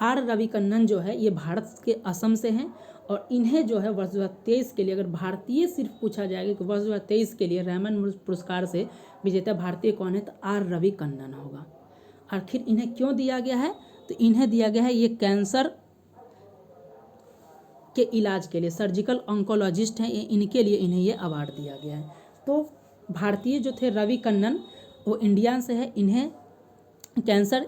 आर रविकन्नन जो है ये भारत के असम से हैं और इन्हें जो है वर्ष 2023 के लिए, अगर भारतीय सिर्फ पूछा जाएगा कि वर्ष 2023 के लिए रेमन पुरस्कार से विजेता भारतीय कौन है, तो आर रविकन्नन होगा। आखिर इन्हें क्यों दिया गया है, तो इन्हें दिया गया है ये कैंसर के इलाज के लिए, सर्जिकल ऑन्कोलॉजिस्ट हैं, इनके लिए इन्हें ये अवार्ड दिया गया है। तो भारतीय जो थे रविकन्नन वो इंडिया से है, इन्हें कैंसर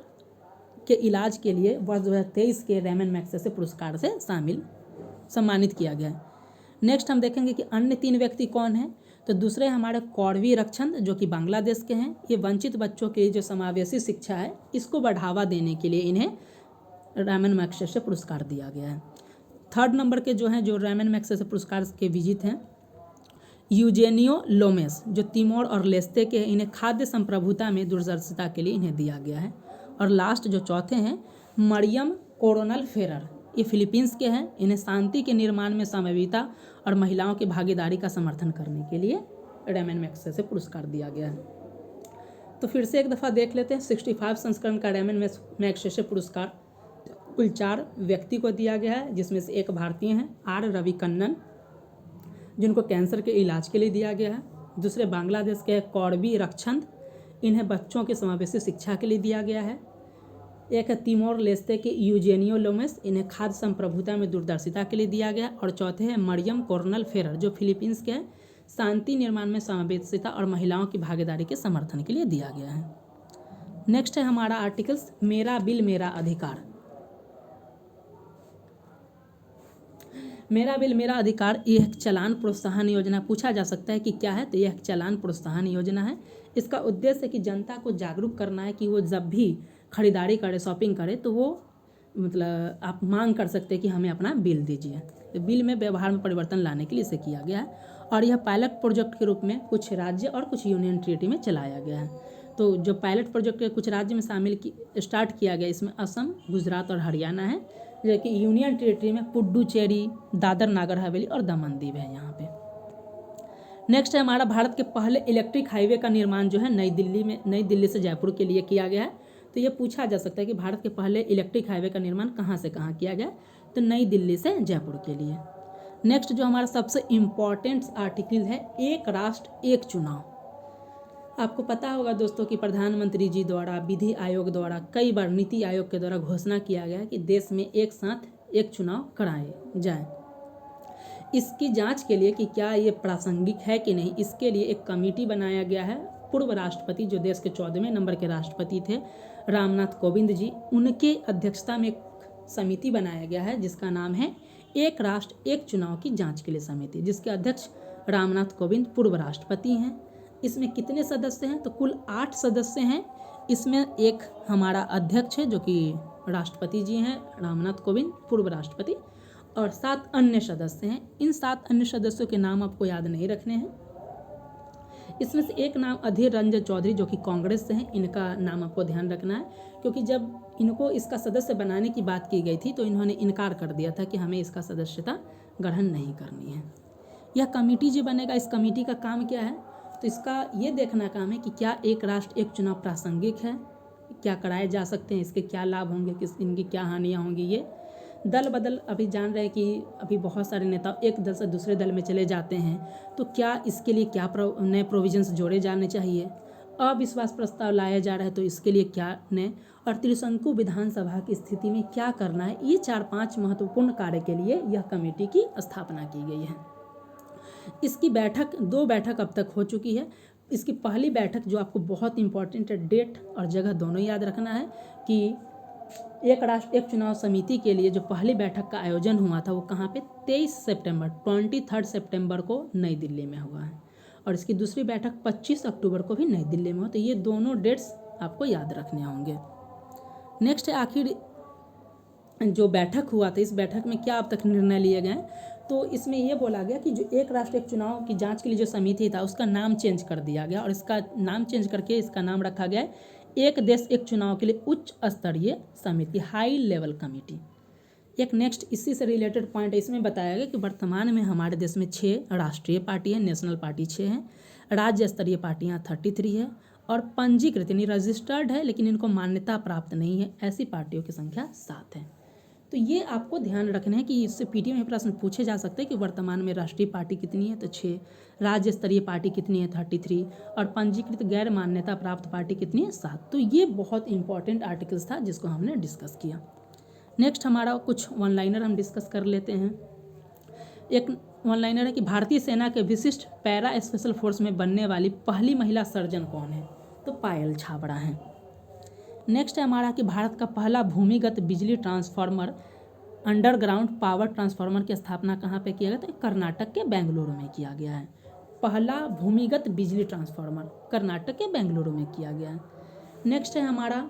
के इलाज के लिए वर्ष 2023 के रेमन मैग्सेसे पुरस्कार से सम्मानित किया गया है। नेक्स्ट हम देखेंगे कि अन्य 3 व्यक्ति कौन हैं, तो दूसरे हमारे कौरवी रक्षण जो कि बांग्लादेश के हैं। ये वंचित बच्चों के लिए जो समावेशी शिक्षा है इसको बढ़ावा देने के लिए इन्हें रेमन मैग्सेसे पुरस्कार दिया गया है। 3rd नंबर के जो हैं, जो रेमन मैग्सेसे पुरस्कार के विजेता हैं, यूजेनियो लोमेस जो तिमोर और लेस्ते के हैं, इन्हें खाद्य संप्रभुता में दूरदर्शिता के लिए इन्हें दिया गया है। और लास्ट जो चौथे हैं, मरियम कोरोनल फेरर, ये फिलीपींस के हैं, इन्हें शांति के निर्माण में समवेता और महिलाओं की भागीदारी का समर्थन करने के लिए रेमन मैग्सेसे पुरस्कार दिया गया है। तो फिर से एक दफ़ा देख लेते हैं 65 संस्करण का रेमन मैग्सेसे पुरस्कार कुल 4 व्यक्ति को दिया गया है, जिसमें से एक भारतीय हैं आर रविकन्नन, जिनको कैंसर के इलाज के लिए दिया गया है। दूसरे बांग्लादेश के कौरवी रक्षण, इन्हें बच्चों के समावेशी शिक्षा के लिए दिया गया है। एक है तिमोर लेस्ते के यूजेनियो लोमेस, इन्हें खाद्य संप्रभुता में दूरदर्शिता के लिए दिया गया। और चौथे हैं मरियम कोरोनल फेरर जो फिलीपींस के हैं, शांति निर्माण में समावेशिता और महिलाओं की भागीदारी के समर्थन के लिए दिया गया है। नेक्स्ट है हमारा आर्टिकल्स मेरा बिल मेरा अधिकार। मेरा बिल मेरा अधिकार यह चालान प्रोत्साहन योजना पूछा जा सकता है कि क्या है, तो यह चालान प्रोत्साहन योजना है। इसका उद्देश्य है कि जनता को जागरूक करना है कि वो जब भी खरीदारी करे, शॉपिंग करे, तो वो मतलब आप मांग कर सकते हैं कि हमें अपना बिल दीजिए। तो बिल में व्यवहार में परिवर्तन लाने के लिए इसे किया गया है और यह पायलट प्रोजेक्ट के रूप में कुछ राज्य और कुछ यूनियन टेरिटरी में चलाया गया है। तो जो पायलट प्रोजेक्ट के कुछ राज्य में स्टार्ट किया गया, इसमें असम, गुजरात और हरियाणा है, जो कि यूनियन टेरिटरी में पुडुचेरी, दादर नागर हवेली और दमन दीव है यहाँ पे। नेक्स्ट है हमारा भारत के पहले इलेक्ट्रिक हाईवे का निर्माण जो है नई दिल्ली से जयपुर के लिए किया गया है। तो ये पूछा जा सकता है कि भारत के पहले इलेक्ट्रिक हाईवे का निर्माण कहाँ से कहाँ किया गया, तो नई दिल्ली से जयपुर के लिए। नेक्स्ट जो हमारा सबसे इम्पॉर्टेंट आर्टिकल है, एक राष्ट्र एक चुनाव। आपको पता होगा दोस्तों कि प्रधानमंत्री जी द्वारा, विधि आयोग द्वारा, कई बार नीति आयोग के द्वारा घोषणा किया गया कि देश में एक साथ एक चुनाव कराए जाए। इसकी जांच के लिए कि क्या ये प्रासंगिक है कि नहीं, इसके लिए एक कमेटी बनाया गया है। पूर्व राष्ट्रपति जो देश के 14वें नंबर के राष्ट्रपति थे रामनाथ कोविंद जी, उनके अध्यक्षता में एक समिति बनाया गया है जिसका नाम है एक राष्ट्र एक चुनाव की जांच के लिए समिति, जिसके अध्यक्ष रामनाथ कोविंद पूर्व राष्ट्रपति हैं। इसमें कितने सदस्य हैं, तो कुल 8 सदस्य हैं। इसमें एक हमारा अध्यक्ष है जो कि राष्ट्रपति जी हैं रामनाथ कोविंद पूर्व राष्ट्रपति, और 7 अन्य सदस्य हैं। इन 7 अन्य सदस्यों के नाम आपको याद नहीं रखने हैं। इसमें से एक नाम अधीर रंजन चौधरी जो कि कांग्रेस से हैं, इनका नाम आपको ध्यान रखना है, क्योंकि जब इनको इसका सदस्य बनाने की बात की गई थी तो इन्होंने इनकार कर दिया था कि हमें इसका सदस्यता ग्रहण नहीं करनी है। यह कमेटी जो बनेगा, इस कमेटी का काम क्या है, तो इसका ये देखना काम है कि क्या एक राष्ट्र एक चुनाव प्रासंगिक है, क्या कराए जा सकते हैं, इसके क्या लाभ होंगे, इनकी क्या हानियाँ होंगी। ये दल बदल अभी जान रहे हैं कि अभी बहुत सारे नेता एक दल से दूसरे दल में चले जाते हैं, तो क्या इसके लिए क्या नए प्रोविजंस जोड़े जाने चाहिए, अविश्वास प्रस्ताव लाया जा रहा है तो इसके लिए क्या नए, और त्रिशंकु विधानसभा की स्थिति में क्या करना है। ये 4-5 महत्वपूर्ण कार्य के लिए यह कमेटी की स्थापना की गई है। इसकी बैठक 2 बैठक अब तक हो चुकी है। इसकी पहली बैठक जो आपको बहुत इंपॉर्टेंट है, डेट और जगह दोनों याद रखना है, कि एक राष्ट्र एक चुनाव समिति के लिए जो पहली बैठक का आयोजन हुआ था वो कहाँ पे 23 सितंबर को नई दिल्ली में हुआ है, और इसकी दूसरी बैठक 25 अक्टूबर को भी नई दिल्ली में हो। तो ये दोनों डेट्स आपको याद रखने होंगे। नेक्स्ट है आखिर जो बैठक हुआ था, इस बैठक में क्या अब तक निर्णय लिए गए। तो इसमें यह बोला गया कि जो एक राष्ट्र एक चुनाव की जांच के लिए जो समिति था उसका नाम चेंज कर दिया गया, और इसका नाम चेंज करके इसका नाम रखा गया है एक देश एक चुनाव के लिए उच्च स्तरीय समिति, हाई लेवल कमेटी। एक नेक्स्ट इसी से रिलेटेड पॉइंट है, इसमें बताया गया कि वर्तमान में हमारे देश में 6 राष्ट्रीय पार्टी है, नेशनल पार्टी 6 हैं, राज्य स्तरीय पार्टियाँ 33 है, और पंजीकृत यानी रजिस्टर्ड है लेकिन इनको मान्यता प्राप्त नहीं है, ऐसी पार्टियों की संख्या 7 है। तो ये आपको ध्यान रखना है कि इससे पीटीएम में प्रश्न पूछे जा सकते हैं कि वर्तमान में राष्ट्रीय पार्टी कितनी है, तो 6, राज्य स्तरीय पार्टी कितनी है 33, और पंजीकृत गैर मान्यता प्राप्त पार्टी कितनी है 7। तो ये बहुत इंपॉर्टेंट आर्टिकल्स था जिसको हमने डिस्कस किया। नेक्स्ट हमारा कुछ वन लाइनर हम डिस्कस कर लेते हैं। एक वन लाइनर है कि भारतीय सेना के विशिष्ट पैरा स्पेशल फोर्स में बनने वाली पहली महिला सर्जन कौन है, तो पायल छाबड़ा हैं। नेक्स्ट है हमारा कि भारत का पहला भूमिगत बिजली ट्रांसफार्मर अंडरग्राउंड पावर ट्रांसफार्मर की स्थापना कहाँ पे किया गया, तो कर्नाटक के बेंगलुरु में किया गया है। पहला भूमिगत बिजली ट्रांसफार्मर कर्नाटक के बेंगलुरु में किया गया है। नेक्स्ट है हमारा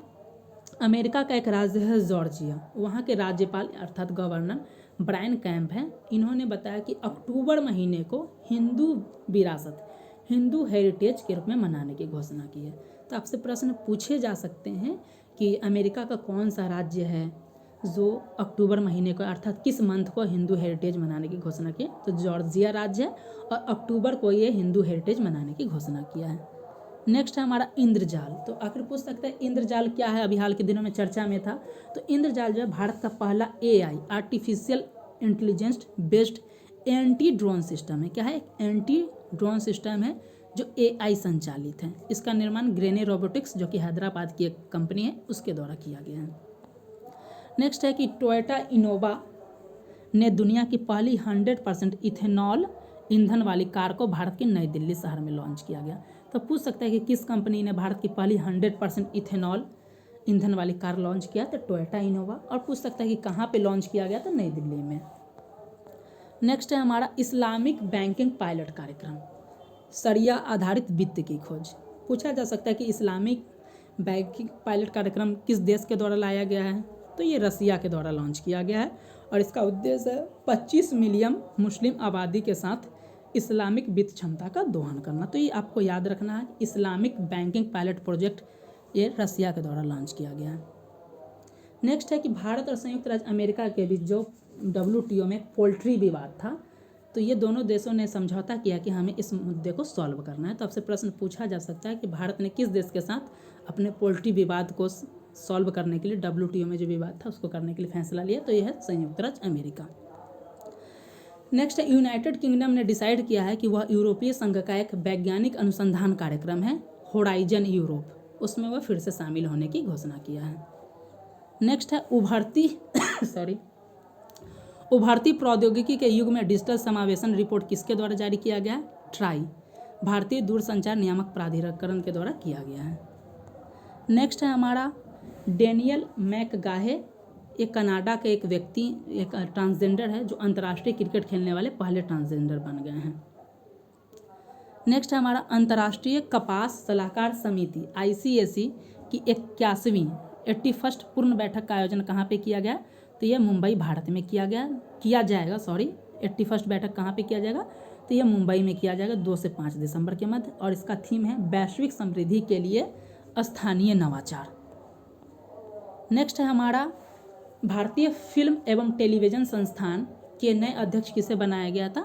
अमेरिका का एक राज्य है जॉर्जिया, वहाँ के राज्यपाल अर्थात गवर्नर ब्रायन कैंप हैं। इन्होंने बताया कि अक्टूबर महीने को हिंदू विरासत, हिंदू हेरिटेज के रूप में मनाने की घोषणा की है। तो आपसे प्रश्न पूछे जा सकते हैं कि अमेरिका का कौन सा राज्य है जो अक्टूबर महीने को अर्थात किस मंथ को हिंदू हेरिटेज मनाने की घोषणा की, तो जॉर्जिया राज्य है, और अक्टूबर को ये हिंदू हेरिटेज मनाने की घोषणा किया है। नेक्स्ट है हमारा इंद्रजाल। तो आखिर पूछ सकते हैं इंद्रजाल क्या है, अभी हाल के दिनों में चर्चा में था। तो इंद्रजाल जो है भारत का पहला AI artificial intelligence based anti drone system है। क्या है, एक एंटी ड्रोन सिस्टम है जो AI संचालित है। इसका निर्माण ग्रेने रोबोटिक्स जो कि हैदराबाद की एक कंपनी है उसके द्वारा किया गया है। नेक्स्ट है कि टोयोटा इनोवा ने दुनिया की पहली 100% इथेनॉल ईंधन वाली कार को भारत के नई दिल्ली शहर में लॉन्च किया गया। तो पूछ सकता है कि किस कंपनी ने भारत की पहली 100% इथेनॉल ईंधन वाली कार लॉन्च किया, तो टोयोटा इनोवा। और पूछ सकता है कि कहाँ पे लॉन्च किया गया, तो नई दिल्ली में। नेक्स्ट है हमारा इस्लामिक बैंकिंग पायलट कार्यक्रम, शरिया आधारित वित्त की खोज। पूछा जा सकता है कि इस्लामिक बैंकिंग पायलट कार्यक्रम किस देश के द्वारा लाया गया है, तो ये रसिया के द्वारा लॉन्च किया गया है, और इसका उद्देश्य है 25 मिलियन मुस्लिम आबादी के साथ इस्लामिक वित्त क्षमता का दोहन करना। तो ये आपको याद रखना है, इस्लामिक बैंकिंग पायलट प्रोजेक्ट ये रसिया के द्वारा लॉन्च किया गया है। नेक्स्ट है कि भारत और संयुक्त राज्य अमेरिका के बीच जो WTO में पोल्ट्री विवाद था, तो ये दोनों देशों ने समझौता किया कि हमें इस मुद्दे को सॉल्व करना है। तो आपसे प्रश्न पूछा जा सकता है कि भारत ने किस देश के साथ अपने पोल्ट्री विवाद को सॉल्व करने के लिए, WTO में जो विवाद था उसको करने के लिए फैसला लिया, तो यह है संयुक्त राज्य अमेरिका। नेक्स्ट है यूनाइटेड किंगडम ने डिसाइड किया है कि वह यूरोपीय संघ का एक वैज्ञानिक अनुसंधान कार्यक्रम है होराइजन यूरोप, उसमें वह फिर से शामिल होने की घोषणा किया है। नेक्स्ट है उभरती प्रौद्योगिकी के युग में डिजिटल समावेशन रिपोर्ट किसके द्वारा जारी किया गया है, ट्राई, भारतीय दूरसंचार नियामक प्राधिकरण के द्वारा किया गया है। नेक्स्ट है हमारा डेनियल मैकगाहे, एक कनाडा के एक व्यक्ति, एक ट्रांसजेंडर है जो अंतर्राष्ट्रीय क्रिकेट खेलने वाले पहले ट्रांसजेंडर बन गए हैं। नेक्स्ट है हमारा अंतर्राष्ट्रीय कपास सलाहकार समिति ICAC की 81वीं पूर्ण बैठक का आयोजन कहाँ पे किया गया, तो यह मुंबई भारत में किया जाएगा 81 बैठक कहाँ पे किया जाएगा, तो यह मुंबई में किया जाएगा 2 से 5 दिसंबर के मध्य, और इसका थीम है वैश्विक समृद्धि के लिए स्थानीय नवाचार। नेक्स्ट है हमारा भारतीय फिल्म एवं टेलीविज़न संस्थान के नए अध्यक्ष किसे बनाया गया था,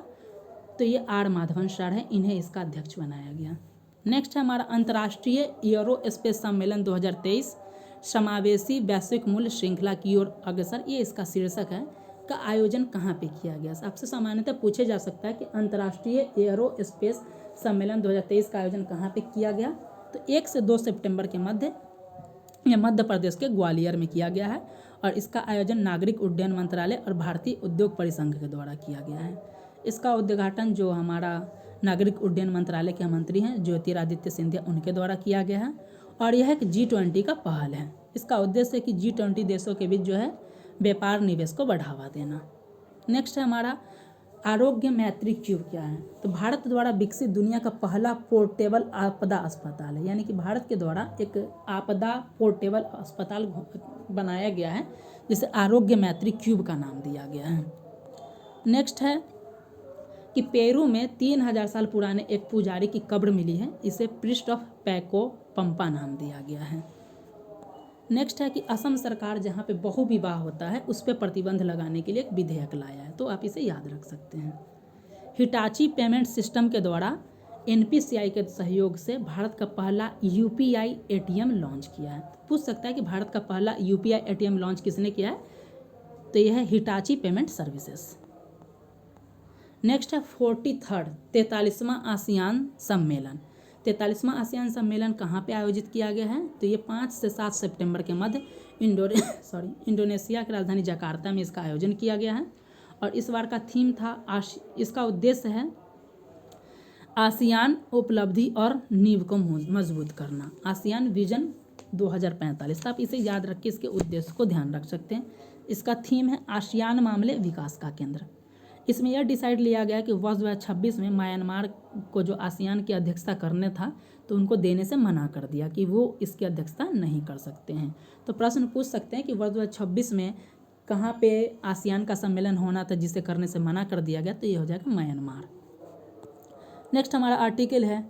तो ये R माधवन सर है, इन्हें इसका अध्यक्ष बनाया गया। नेक्स्ट है हमारा अंतर्राष्ट्रीय एयरोस्पेस सम्मेलन 2023 समावेशी वैश्विक मूल्य श्रृंखला की ओर अग्रसर, ये इसका शीर्षक है, का आयोजन कहाँ पे किया गया। आपसे सामान्यतः पूछे जा सकता है कि अंतर्राष्ट्रीय एयरोस्पेस सम्मेलन 2023 का आयोजन कहाँ पे किया गया। तो 1 से 2 सितंबर के मध्य प्रदेश के ग्वालियर में किया गया है और इसका आयोजन नागरिक उड्डयन मंत्रालय और भारतीय उद्योग परिसंघ के द्वारा किया गया है। इसका उद्घाटन जो हमारा नागरिक उड्डयन मंत्रालय के मंत्री हैं ज्योतिरादित्य सिंधिया, उनके द्वारा किया गया है और यह एक G20 का पहल है। इसका उद्देश्य है कि G20 देशों के बीच जो है व्यापार निवेश को बढ़ावा देना। नेक्स्ट है हमारा आरोग्य मैत्री क्यूब क्या है। तो भारत द्वारा विकसित दुनिया का पहला पोर्टेबल आपदा अस्पताल है, यानी कि भारत के द्वारा एक आपदा पोर्टेबल अस्पताल बनाया गया है जिसे आरोग्य मैत्री क्यूब का नाम दिया गया है। नेक्स्ट है कि पेरू में 3000 साल पुराने एक पुजारी की कब्र मिली है, इसे प्रिस्ट ऑफ पैको पंपा नाम दिया गया है। नेक्स्ट है कि असम सरकार जहाँ पे बहु विवाह होता है उस पर प्रतिबंध लगाने के लिए एक विधेयक लाया है, तो आप इसे याद रख सकते हैं। हिटाची पेमेंट सिस्टम के द्वारा NPCI के सहयोग से भारत का पहला UPI ATM लॉन्च किया है। पूछ सकता है कि भारत का पहला UPI ATM लॉन्च किसने किया है, तो यह है हिटाची पेमेंट सर्विसेज। नेक्स्ट है 43वां आसियान सम्मेलन। 43वां आसियान सम्मेलन कहाँ पे आयोजित किया गया है, तो ये 5 से 7 सितंबर के मध्य इंडोनेशिया की राजधानी जकार्ता में इसका आयोजन किया गया है और इस बार का थीम था इसका उद्देश्य है आसियान उपलब्धि और नींव को मजबूत करना, आसियान विजन 2045। तो आप इसे याद रख के इसके उद्देश्य को ध्यान रख सकते हैं। इसका थीम है आसियान मामले विकास का केंद्र। इसमें यह डिसाइड लिया गया कि वर्ष 2026 में म्यांमार को जो आसियान की अध्यक्षता करने था तो उनको देने से मना कर दिया कि वो इसकी अध्यक्षता नहीं कर सकते हैं। तो प्रश्न पूछ सकते हैं कि वर्ष 2026 में कहाँ पे आसियान का सम्मेलन होना था जिसे करने से मना कर दिया गया, तो ये हो जाएगा म्यांमार। नेक्स्ट हमारा आर्टिकल है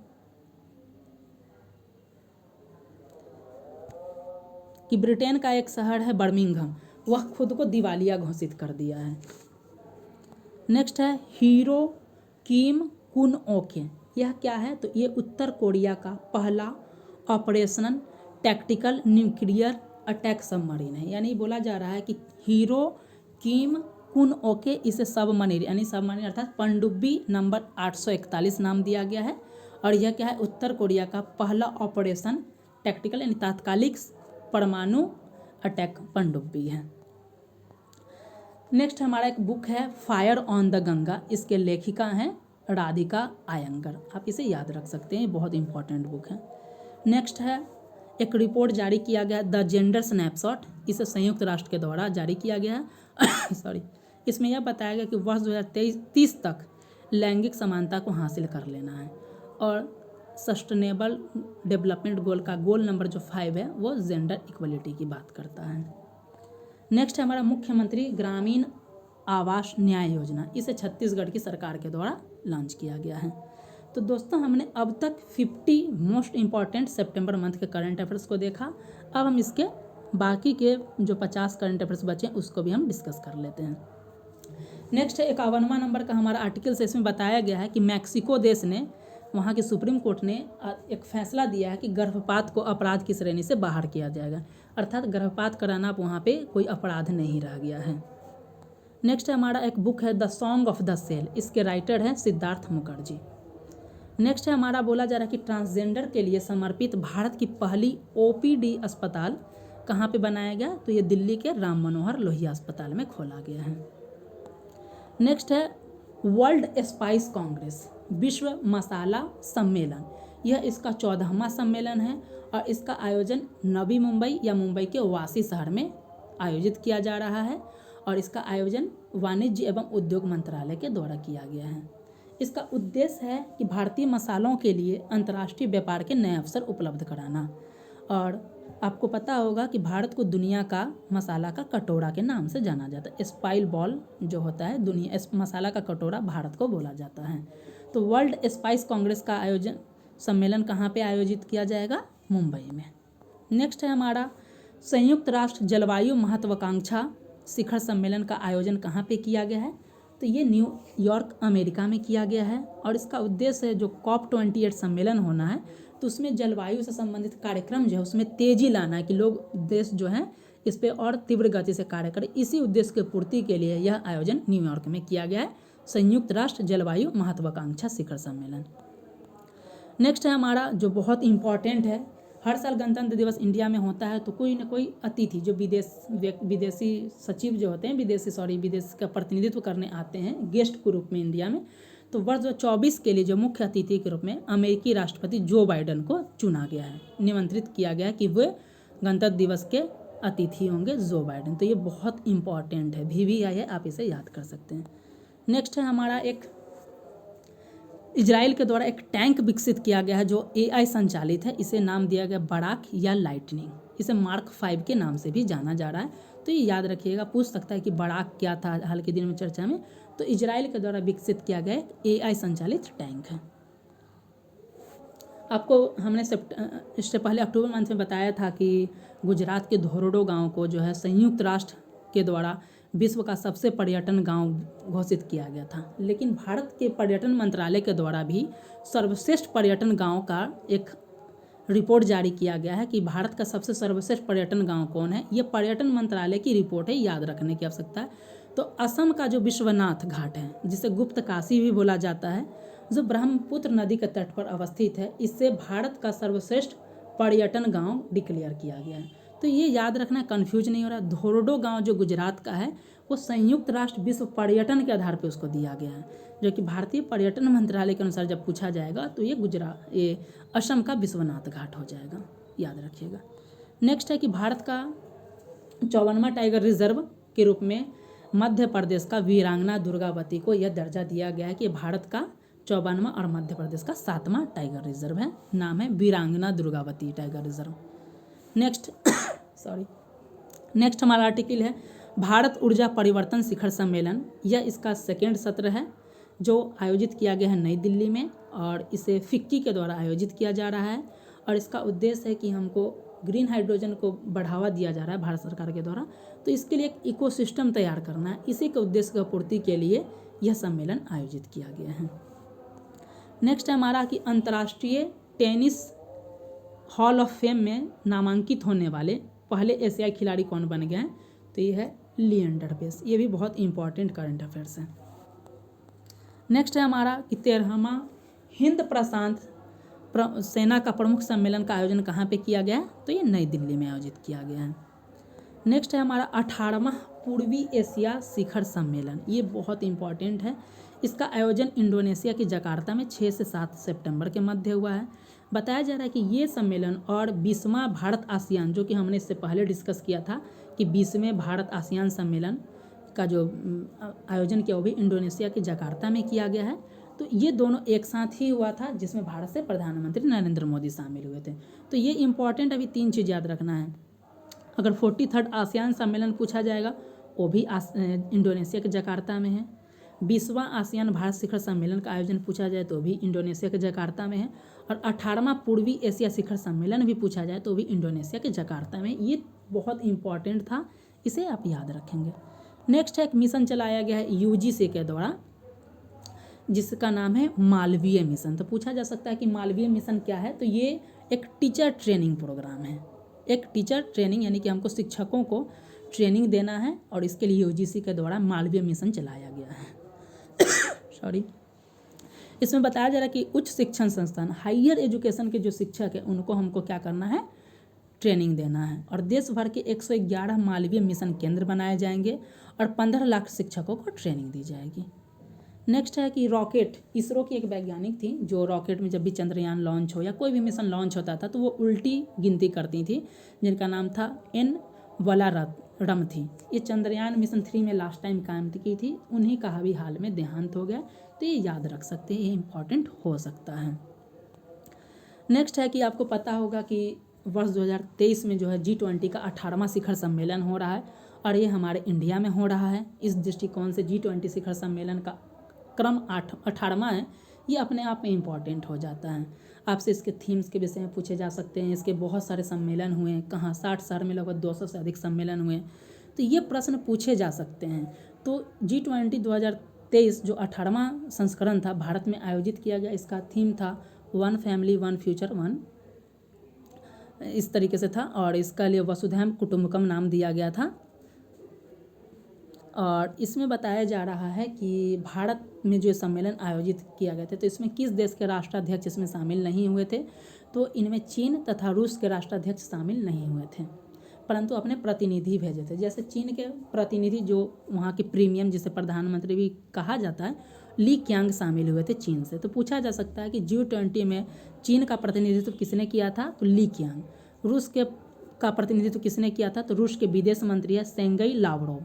कि ब्रिटेन का एक शहर है बर्मिंघम, वह खुद को दिवालिया घोषित कर दिया है। नेक्स्ट है हीरो किम कुन ओके, यह क्या है, तो ये उत्तर कोरिया का पहला operational tactical nuclear attack submarine है। यानी बोला जा रहा है कि हीरो किम कुन ओके इसे सबमरीन यानी सबमरीन अर्थात पनडुब्बी नंबर 841 नाम दिया गया है और यह क्या है, उत्तर कोरिया का पहला ऑपरेशन टैक्टिकल यानी तात्कालिक परमाणु अटैक पनडुब्बी है। नेक्स्ट हमारा एक बुक है फायर ऑन द गंगा, इसके लेखिका हैं राधिका आयंगर, आप इसे याद रख सकते हैं, बहुत इंपॉर्टेंट बुक है। नेक्स्ट है एक रिपोर्ट जारी किया गया द जेंडर स्नैपशॉट, इसे संयुक्त राष्ट्र के द्वारा जारी किया गया है इसमें यह बताया गया कि वर्ष 2030 तक लैंगिक समानता को हासिल कर लेना है और सस्टेनेबल डेवलपमेंट गोल का गोल नंबर जो 5 है वो जेंडर इक्वलिटी की बात करता है। नेक्स्ट है हमारा मुख्यमंत्री ग्रामीण आवास न्याय योजना, इसे छत्तीसगढ़ की सरकार के द्वारा लॉन्च किया गया है। तो दोस्तों हमने अब तक 50 मोस्ट इम्पॉर्टेंट सितंबर मंथ के करंट अफेयर्स को देखा। अब हम इसके बाकी के जो 50 करंट अफेयर्स बचे उसको भी हम डिस्कस कर लेते हैं। नेक्स्ट है 51वां नंबर का हमारा आर्टिकल से इसमें बताया गया है कि मैक्सिको देश ने वहाँ की सुप्रीम कोर्ट ने एक फैसला दिया है कि गर्भपात को अपराध की श्रेणी से बाहर किया जाएगा, अर्थात गर्भपात कराना वहाँ पे कोई अपराध नहीं रह गया है। नेक्स्ट हमारा एक बुक है the song of the cell, इसके राइटर हैं सिद्धार्थ मुखर्जी। नेक्स्ट है हमारा बोला जा रहा है कि ट्रांसजेंडर के लिए समर्पित भारत की पहली OPD अस्पताल कहाँ पे बनाया गया, तो ये दिल्ली के राम मनोहर लोहिया अस्पताल में खोला गया है। नेक्स्ट है वर्ल्ड स्पाइस कांग्रेस, विश्व मसाला सम्मेलन, यह इसका 14वां सम्मेलन है और इसका आयोजन नवी मुंबई या मुंबई के वासी शहर में आयोजित किया जा रहा है और इसका आयोजन वाणिज्य एवं उद्योग मंत्रालय के द्वारा किया गया है। इसका उद्देश्य है कि भारतीय मसालों के लिए अंतर्राष्ट्रीय व्यापार के नए अवसर उपलब्ध कराना और आपको पता होगा कि भारत को दुनिया का मसाला का कटोरा के नाम से जाना जाता है। स्पाइस बॉल जो होता है दुनिया मसाला का कटोरा भारत को बोला जाता है। तो वर्ल्ड स्पाइस कांग्रेस का आयोजन सम्मेलन कहाँ पे आयोजित किया जाएगा, मुंबई में। नेक्स्ट है हमारा संयुक्त राष्ट्र जलवायु महत्वाकांक्षा शिखर सम्मेलन का आयोजन कहाँ पे किया गया है, तो ये न्यूयॉर्क अमेरिका में किया गया है और इसका उद्देश्य है जो COP28 सम्मेलन होना है तो उसमें जलवायु से संबंधित कार्यक्रम जो है उसमें तेजी लाना है कि लोग देश जो है इस पर और तीव्र गति से कार्य करें। इसी उद्देश्य की पूर्ति के लिए यह आयोजन न्यूयॉर्क में किया गया है, संयुक्त राष्ट्र जलवायु महत्वाकांक्षा शिखर सम्मेलन। नेक्स्ट है हमारा जो बहुत इम्पॉर्टेंट है, हर साल गणतंत्र दिवस इंडिया में होता है तो कोई ना कोई अतिथि जो विदेशी सचिव जो होते हैं विदेश का प्रतिनिधित्व करने आते हैं गेस्ट के रूप में इंडिया में। तो वर्ष 2024 के लिए जो मुख्य अतिथि के रूप में अमेरिकी राष्ट्रपति जो बाइडेन को चुना गया है, निमंत्रित किया गया है कि वे गणतंत्र दिवस के अतिथि होंगे जो बाइडेन। तो ये बहुत इंपॉर्टेंट है, VVI है, आप इसे याद कर सकते हैं। नेक्स्ट है हमारा एक इजराइल के द्वारा एक टैंक विकसित किया गया है जो AI संचालित है, इसे नाम दिया गया बराक या लाइटनिंग, इसे मार्क 5 के नाम से भी जाना जा रहा है। तो ये याद रखिएगा, पूछ सकता है कि बराक क्या था हाल के दिन में चर्चा में। तो इजराइल के द्वारा विकसित किया गया एक AI संचालित टैंक है। आपको हमने इससे पहले अक्टूबर मंथ में बताया था कि गुजरात के धोरडो गांव को जो है संयुक्त राष्ट्र के द्वारा विश्व का सबसे पर्यटन गांव घोषित किया गया था, लेकिन भारत के पर्यटन मंत्रालय के द्वारा भी सर्वश्रेष्ठ पर्यटन गांव का एक रिपोर्ट जारी किया गया है कि भारत का सबसे सर्वश्रेष्ठ पर्यटन गांव कौन है। ये पर्यटन मंत्रालय की रिपोर्ट है, याद रखने की आवश्यकता है। तो असम का जो विश्वनाथ घाट है जिसे गुप्त काशी भी बोला जाता है, जो ब्रह्मपुत्र नदी के तट पर अवस्थित है, इससे भारत का सर्वश्रेष्ठ पर्यटन गांव डिक्लेयर किया गया है। तो ये याद रखना, कंफ्यूज नहीं हो रहा। धोरडो गांव जो गुजरात का है वो संयुक्त राष्ट्र विश्व पर्यटन के आधार पर उसको दिया गया है, जो कि भारतीय पर्यटन मंत्रालय के अनुसार जब पूछा जाएगा तो ये असम का विश्वनाथ घाट हो जाएगा, याद रखिएगा। नेक्स्ट है कि भारत का 54वां टाइगर रिजर्व के रूप में मध्य प्रदेश का वीरांगना दुर्गावती को यह दर्जा दिया गया है कि भारत का 54वां और मध्य प्रदेश का 7वां टाइगर रिजर्व है, नाम है वीरांगना दुर्गावती टाइगर रिजर्व। नेक्स्ट हमारा आर्टिकल है भारत ऊर्जा परिवर्तन शिखर सम्मेलन। यह इसका सेकेंड सत्र है जो आयोजित किया गया है नई दिल्ली में और इसे फिक्की के द्वारा आयोजित किया जा रहा है और इसका उद्देश्य है कि हमको ग्रीन हाइड्रोजन को बढ़ावा दिया जा रहा है भारत सरकार के द्वारा, तो इसके लिए एक इकोसिस्टम तैयार करना है। इसी के उद्देश्य की पूर्ति के लिए यह सम्मेलन आयोजित किया गया है। नेक्स्ट है हमारा कि अंतर्राष्ट्रीय टेनिस हॉल ऑफ फेम में नामांकित होने वाले पहले एशियाई खिलाड़ी कौन बन गए हैं, तो ये है लिएंडर पेस। ये भी बहुत इंपॉर्टेंट करंट अफेयर्स है। नेक्स्ट है हमारा कि 13वां हिंद प्रशांत सेना का प्रमुख सम्मेलन का आयोजन कहाँ पे किया गया है, तो ये नई दिल्ली में आयोजित किया गया है। नेक्स्ट है हमारा 18वां पूर्वी एशिया शिखर सम्मेलन। ये बहुत इंपॉर्टेंट है। इसका आयोजन इंडोनेशिया के जकार्ता में 6 से 7 सितंबर के मध्य हुआ है। बताया जा रहा है कि ये सम्मेलन और 20वां भारत आसियान, जो कि हमने इससे पहले डिस्कस किया था कि 20वें भारत आसियान सम्मेलन का जो आयोजन किया वो भी इंडोनेशिया के जकार्ता में किया गया है। तो ये दोनों एक साथ ही हुआ था जिसमें भारत से प्रधानमंत्री नरेंद्र मोदी शामिल हुए थे। तो ये इंपॉर्टेंट अभी 3 चीज़ याद रखना है। अगर 43rd आसियान सम्मेलन पूछा जाएगा वो भी इंडोनेशिया के जकार्ता में है। 20वां आसियान भारत शिखर सम्मेलन का आयोजन पूछा जाए तो भी इंडोनेशिया के जकार्ता में है। और 18वां पूर्वी एशिया शिखर सम्मेलन भी पूछा जाए तो भी इंडोनेशिया के जकार्ता में। ये बहुत इंपॉर्टेंट था, इसे आप याद रखेंगे। नेक्स्ट है एक मिशन चलाया गया है UGC के द्वारा जिसका नाम है मालवीय मिशन। तो पूछा जा सकता है कि मालवीय मिशन क्या है, तो ये एक टीचर ट्रेनिंग प्रोग्राम है। एक टीचर ट्रेनिंग यानी कि हमको शिक्षकों को ट्रेनिंग देना है और इसके लिए UGC के द्वारा मालवीय मिशन चलाया गया है। इसमें बताया जा रहा है कि उच्च शिक्षण संस्थान हायर एजुकेशन के जो शिक्षक है उनको हमको क्या करना है, ट्रेनिंग देना है। और देश भर के 111 मालवीय मिशन केंद्र बनाए जाएंगे और 15 लाख शिक्षकों को ट्रेनिंग दी जाएगी। नेक्स्ट है कि रॉकेट, इसरो की एक वैज्ञानिक थी जो रॉकेट में जब भी चंद्रयान लॉन्च हो या कोई भी मिशन लॉन्च होता था तो वो उल्टी गिनती करती थी, जिनका नाम था N वलारम थी। ये चंद्रयान मिशन 3 में लास्ट टाइम काम की थी, उन्हीं का अभी हाल में देहांत हो गया। तो ये याद रख सकते हैं, ये इंपॉर्टेंट हो सकता है। नेक्स्ट है कि आपको पता होगा कि वर्ष 2023 में जो है G20 का 18वां शिखर सम्मेलन हो रहा है और ये हमारे इंडिया में हो रहा है। इस दृष्टिकोण से G20 शिखर सम्मेलन का क्रम 18वां है, ये अपने आप में इम्पॉर्टेंट हो जाता है। आपसे इसके थीम्स के विषय में पूछे जा सकते हैं। इसके बहुत सारे सम्मेलन हुए हैं, कहाँ 60 शहर में लगभग 200 से अधिक सम्मेलन हुए, तो ये प्रश्न पूछे जा सकते हैं। तो G20 2023 जो 18वां संस्करण था भारत में आयोजित किया गया। इसका थीम था one family one future one, इस तरीके से था, और इसका लिए वसुधैव कुटुंबकम नाम दिया गया था। और इसमें बताया जा रहा है कि भारत में जो सम्मेलन आयोजित किया गया था तो इसमें किस देश के राष्ट्राध्यक्ष इसमें शामिल नहीं हुए थे, तो इनमें चीन तथा रूस के राष्ट्राध्यक्ष शामिल नहीं हुए थे, परंतु अपने प्रतिनिधि भेजे थे। जैसे चीन के प्रतिनिधि जो वहाँ के प्रीमियम जिसे प्रधानमंत्री भी कहा जाता है, ली क्यांग शामिल हुए थे चीन से। तो पूछा जा सकता है कि G20 में चीन का प्रतिनिधित्व किसने किया था, तो ली क्यांग। रूस के का प्रतिनिधित्व किसने किया था, तो रूस के विदेश मंत्री है सेंगई लावरोव।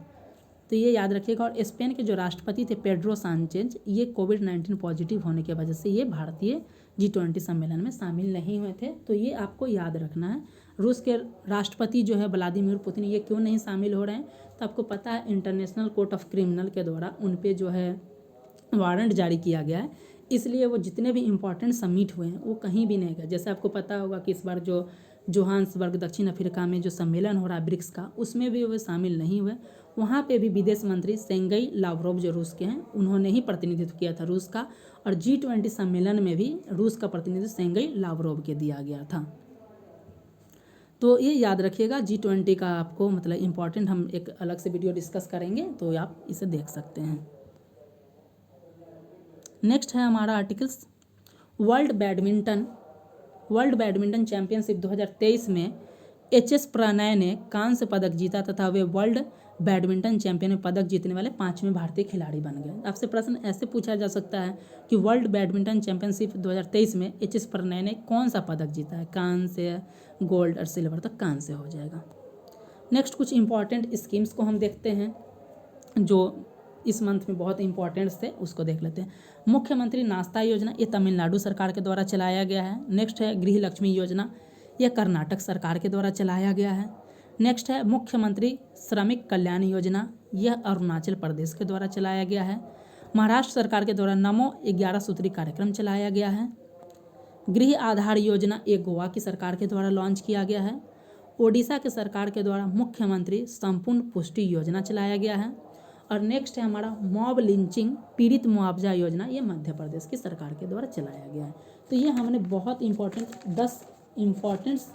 तो ये याद रखिएगा। और स्पेन के जो राष्ट्रपति थे पेड्रो सांचेज, ये कोविड-19 पॉजिटिव होने की वजह से ये भारतीय G20 सम्मेलन में शामिल नहीं हुए थे। तो ये आपको याद रखना है। रूस के राष्ट्रपति जो है व्लादिमीर पुतिन, ये क्यों नहीं शामिल हो रहे हैं, तो आपको पता है इंटरनेशनल कोर्ट ऑफ क्रिमिनल के द्वारा उन पे जो है वारंट जारी किया गया है, इसलिए वो जितने भी इम्पोर्टेंट समिट हुए हैं वो कहीं भी नहीं गए। जैसे आपको पता होगा कि इस बार जो जोहान्सबर्ग दक्षिण अफ्रीका में जो सम्मेलन हो रहा है ब्रिक्स का, उसमें भी वो शामिल नहीं हुए। वहाँ पे भी विदेश मंत्री सेंगई लावरोव जो रूस के हैं, उन्होंने ही प्रतिनिधित्व किया था रूस का। और G20 सम्मेलन में भी रूस का प्रतिनिधित्व सेंगई लावरोव के दिया गया था। तो ये याद रखिएगा। G20 का आपको मतलब इम्पॉर्टेंट हम एक अलग से वीडियो डिस्कस करेंगे, तो आप इसे देख सकते हैं। नेक्स्ट है हमारा आर्टिकल्स वर्ल्ड बैडमिंटन चैंपियनशिप 2023 में HS प्रणय ने कांस्य पदक जीता तथा वे वर्ल्ड बैडमिंटन चैंपियन में पदक जीतने वाले 5वें भारतीय खिलाड़ी बन गए। आपसे प्रश्न ऐसे पूछा जा सकता है कि वर्ल्ड बैडमिंटन चैंपियनशिप 2023 में HS प्रणय ने कौन सा पदक जीता है, कांस्य, गोल्ड और सिल्वर, तो कांस्य हो जाएगा। नेक्स्ट कुछ इंपॉर्टेंट स्कीम्स को हम देखते हैं जो इस मंथ में बहुत इंपॉर्टेंट थे, उसको देख लेते हैं। मुख्यमंत्री नाश्ता योजना, ये तमिलनाडु सरकार के द्वारा चलाया गया है। नेक्स्ट है गृह लक्ष्मी योजना, यह कर्नाटक सरकार के द्वारा चलाया गया है। नेक्स्ट है मुख्यमंत्री श्रमिक कल्याण योजना, यह अरुणाचल प्रदेश के द्वारा चलाया गया है। महाराष्ट्र सरकार के द्वारा नमो 11 सूत्री कार्यक्रम चलाया गया है। गृह आधार योजना, ये गोवा की सरकार के द्वारा लॉन्च किया गया है। ओडिशा के सरकार के द्वारा मुख्यमंत्री संपूर्ण पुष्टि योजना चलाया गया है। और नेक्स्ट है हमारा मॉब लिंचिंग पीड़ित मुआवजा योजना, ये मध्य प्रदेश की सरकार के द्वारा चलाया गया है। तो ये हमने बहुत इंपॉर्टेंट 10 इम्पॉर्टेंट्स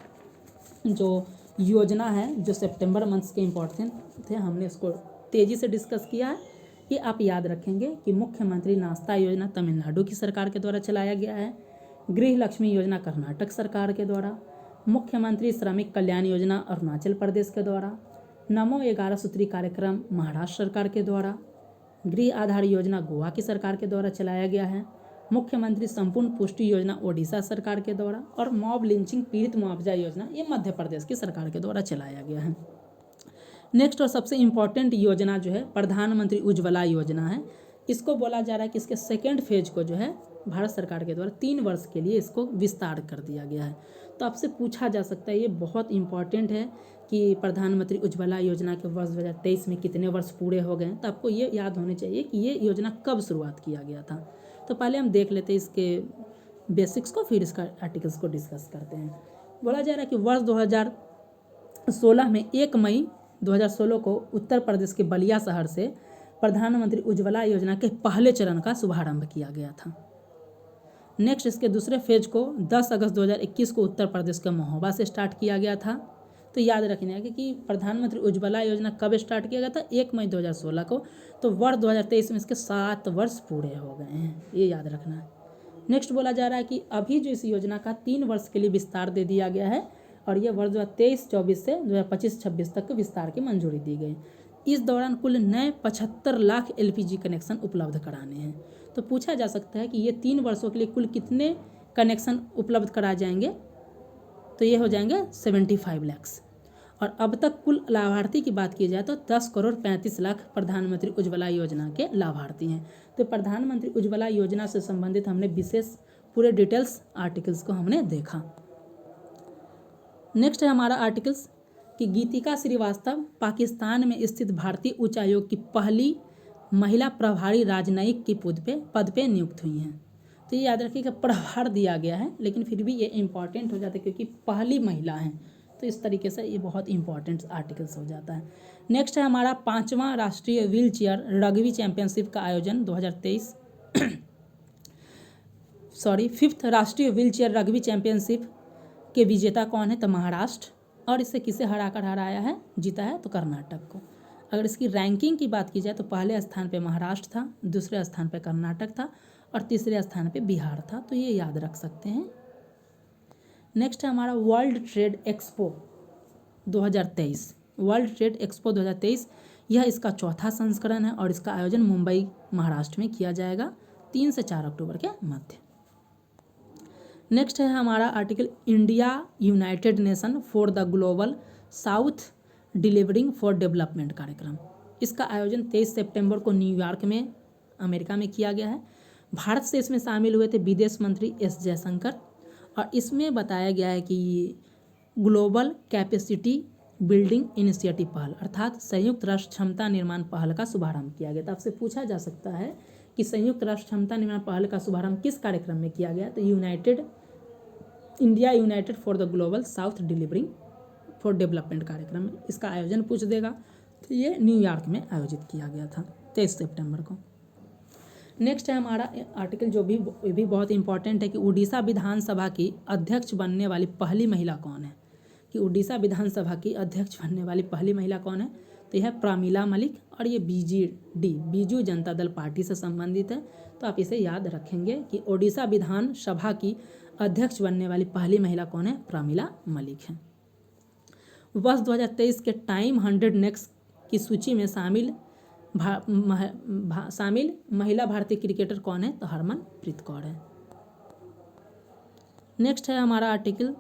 जो योजना है जो सितंबर मंथ के इम्पोर्टेंट थे, हमने इसको तेज़ी से डिस्कस किया है। ये आप याद रखेंगे कि मुख्यमंत्री नाश्ता योजना तमिलनाडु की सरकार के द्वारा चलाया गया है। गृह लक्ष्मी योजना कर्नाटक सरकार के द्वारा, मुख्यमंत्री श्रमिक कल्याण योजना अरुणाचल प्रदेश के द्वारा, नमो 11 सूत्री कार्यक्रम महाराष्ट्र सरकार के द्वारा, गृह आधार योजना गोवा की सरकार के द्वारा चलाया गया है। मुख्यमंत्री संपूर्ण पुष्टि योजना ओडिशा सरकार के द्वारा, और मॉब लिंचिंग पीड़ित मुआवजा योजना ये मध्य प्रदेश की सरकार के द्वारा चलाया गया है। नेक्स्ट और सबसे इम्पॉर्टेंट योजना जो है प्रधानमंत्री उज्ज्वला योजना है। इसको बोला जा रहा है कि इसके सेकेंड फेज को जो है भारत सरकार के द्वारा 3 वर्ष के लिए इसको विस्तार कर दिया गया है। तो आपसे पूछा जा सकता है, ये बहुत इंपॉर्टेंट है कि प्रधानमंत्री उज्ज्वला योजना के वर्ष 2023 में कितने वर्ष पूरे हो गए। तो आपको ये याद होने चाहिए कि ये योजना कब शुरुआत किया गया था। तो पहले हम देख लेते हैं इसके बेसिक्स को, फिर इसका आर्टिकल्स को डिस्कस करते हैं। बोला जा रहा है कि वर्ष 2016 में 1 मई 2016 को उत्तर प्रदेश के बलिया शहर से प्रधानमंत्री उज्ज्वला योजना के पहले चरण का शुभारंभ किया गया था। नेक्स्ट इसके दूसरे फेज को 10 अगस्त 2021 को उत्तर प्रदेश के महोबा से स्टार्ट किया गया था। तो याद रखना है कि प्रधानमंत्री उज्ज्वला योजना कब स्टार्ट किया गया था, 1 मई 2016 को। तो वर्ष 2023 में इसके 7 वर्ष पूरे हो गए हैं, ये याद रखना है। नेक्स्ट बोला जा रहा है कि अभी जो इस योजना का 3 वर्ष के लिए विस्तार दे दिया गया है, और यह वर्ष 2023-24 से 2025-26 तक के विस्तार की मंजूरी दी गई। इस दौरान कुल नए 75 लाख LPG कनेक्शन उपलब्ध कराने हैं। तो पूछा जा सकता है कि ये 3 वर्षों के लिए कुल कितने कनेक्शन उपलब्ध कराए जाएंगे, तो ये हो जाएंगे 75 लाख। और अब तक कुल लाभार्थी की बात की जाए तो 10 करोड़ 35 लाख प्रधानमंत्री उज्ज्वला योजना के लाभार्थी हैं। तो प्रधानमंत्री उज्ज्वला योजना से संबंधित हमने विशेष पूरे डिटेल्स आर्टिकल्स को हमने देखा। नेक्स्ट है हमारा आर्टिकल्स कि गीतिका श्रीवास्तव पाकिस्तान में स्थित भारतीय उच्चायोग की पहली महिला प्रभारी राजनयिक की पद पे नियुक्त हुई हैं। तो ये याद रखिएगा, प्रभार दिया गया है लेकिन फिर भी ये इम्पॉर्टेंट हो जाता है क्योंकि पहली महिला हैं तो इस तरीके से ये बहुत इंपॉर्टेंट आर्टिकल्स हो जाता है। नेक्स्ट है हमारा 5वां राष्ट्रीय व्हील चेयर रग्बी चैंपियनशिप का आयोजन 2023 5th राष्ट्रीय व्हील चेयर रग्बी चैंपियनशिप के विजेता कौन है? तो महाराष्ट्र। और इसे किसे हराया है, जीता है? तो कर्नाटक को। अगर इसकी रैंकिंग की बात की जाए तो पहले स्थान पे महाराष्ट्र था, दूसरे स्थान पे कर्नाटक था और तीसरे स्थान पे बिहार था, तो ये याद रख सकते हैं। नेक्स्ट है हमारा world trade expo 2023। World trade expo 2023 यह इसका चौथा संस्करण है और इसका आयोजन मुंबई महाराष्ट्र में किया जाएगा 3 से 4 अक्टूबर के मध्य। नेक्स्ट है हमारा article India United nation for the global south delivering for development कार्यक्रम। इसका आयोजन 23 सितंबर को न्यूयॉर्क में अमेरिका में किया गया है। भारत से इसमें शामिल हुए थे विदेश मंत्री एस जयशंकर और इसमें बताया गया है कि ग्लोबल कैपेसिटी बिल्डिंग इनिशिएटिव पहल अर्थात संयुक्त राष्ट्र क्षमता निर्माण पहल का शुभारंभ किया गया। तो आपसे पूछा जा सकता है कि संयुक्त राष्ट्र क्षमता निर्माण पहल का शुभारंभ किस कार्यक्रम में किया गया? तो India United for the global south delivering for development कार्यक्रम में इसका आयोजन पूछ देगा। तो ये न्यूयॉर्क में आयोजित किया गया था 23 सितंबर को। नेक्स्ट है हमारा आर्टिकल जो भी बहुत इंपॉर्टेंट है कि उड़ीसा विधानसभा की अध्यक्ष बनने वाली पहली महिला कौन है? कि उड़ीसा विधानसभा की अध्यक्ष बनने वाली पहली महिला कौन है? तो यह प्रमिला मलिक और ये बीजू जनता दल पार्टी से संबंधित है। तो आप इसे याद रखेंगे कि उड़ीसा विधानसभा की अध्यक्ष बनने वाली पहली महिला कौन है? प्रमिला मलिक है। वर्ष 2023 के टाइम 100 नेक्स्ट की सूची में शामिल महिला भारतीय क्रिकेटर कौन है? तो हरमनप्रीत कौर है। नेक्स्ट है हमारा आर्टिकल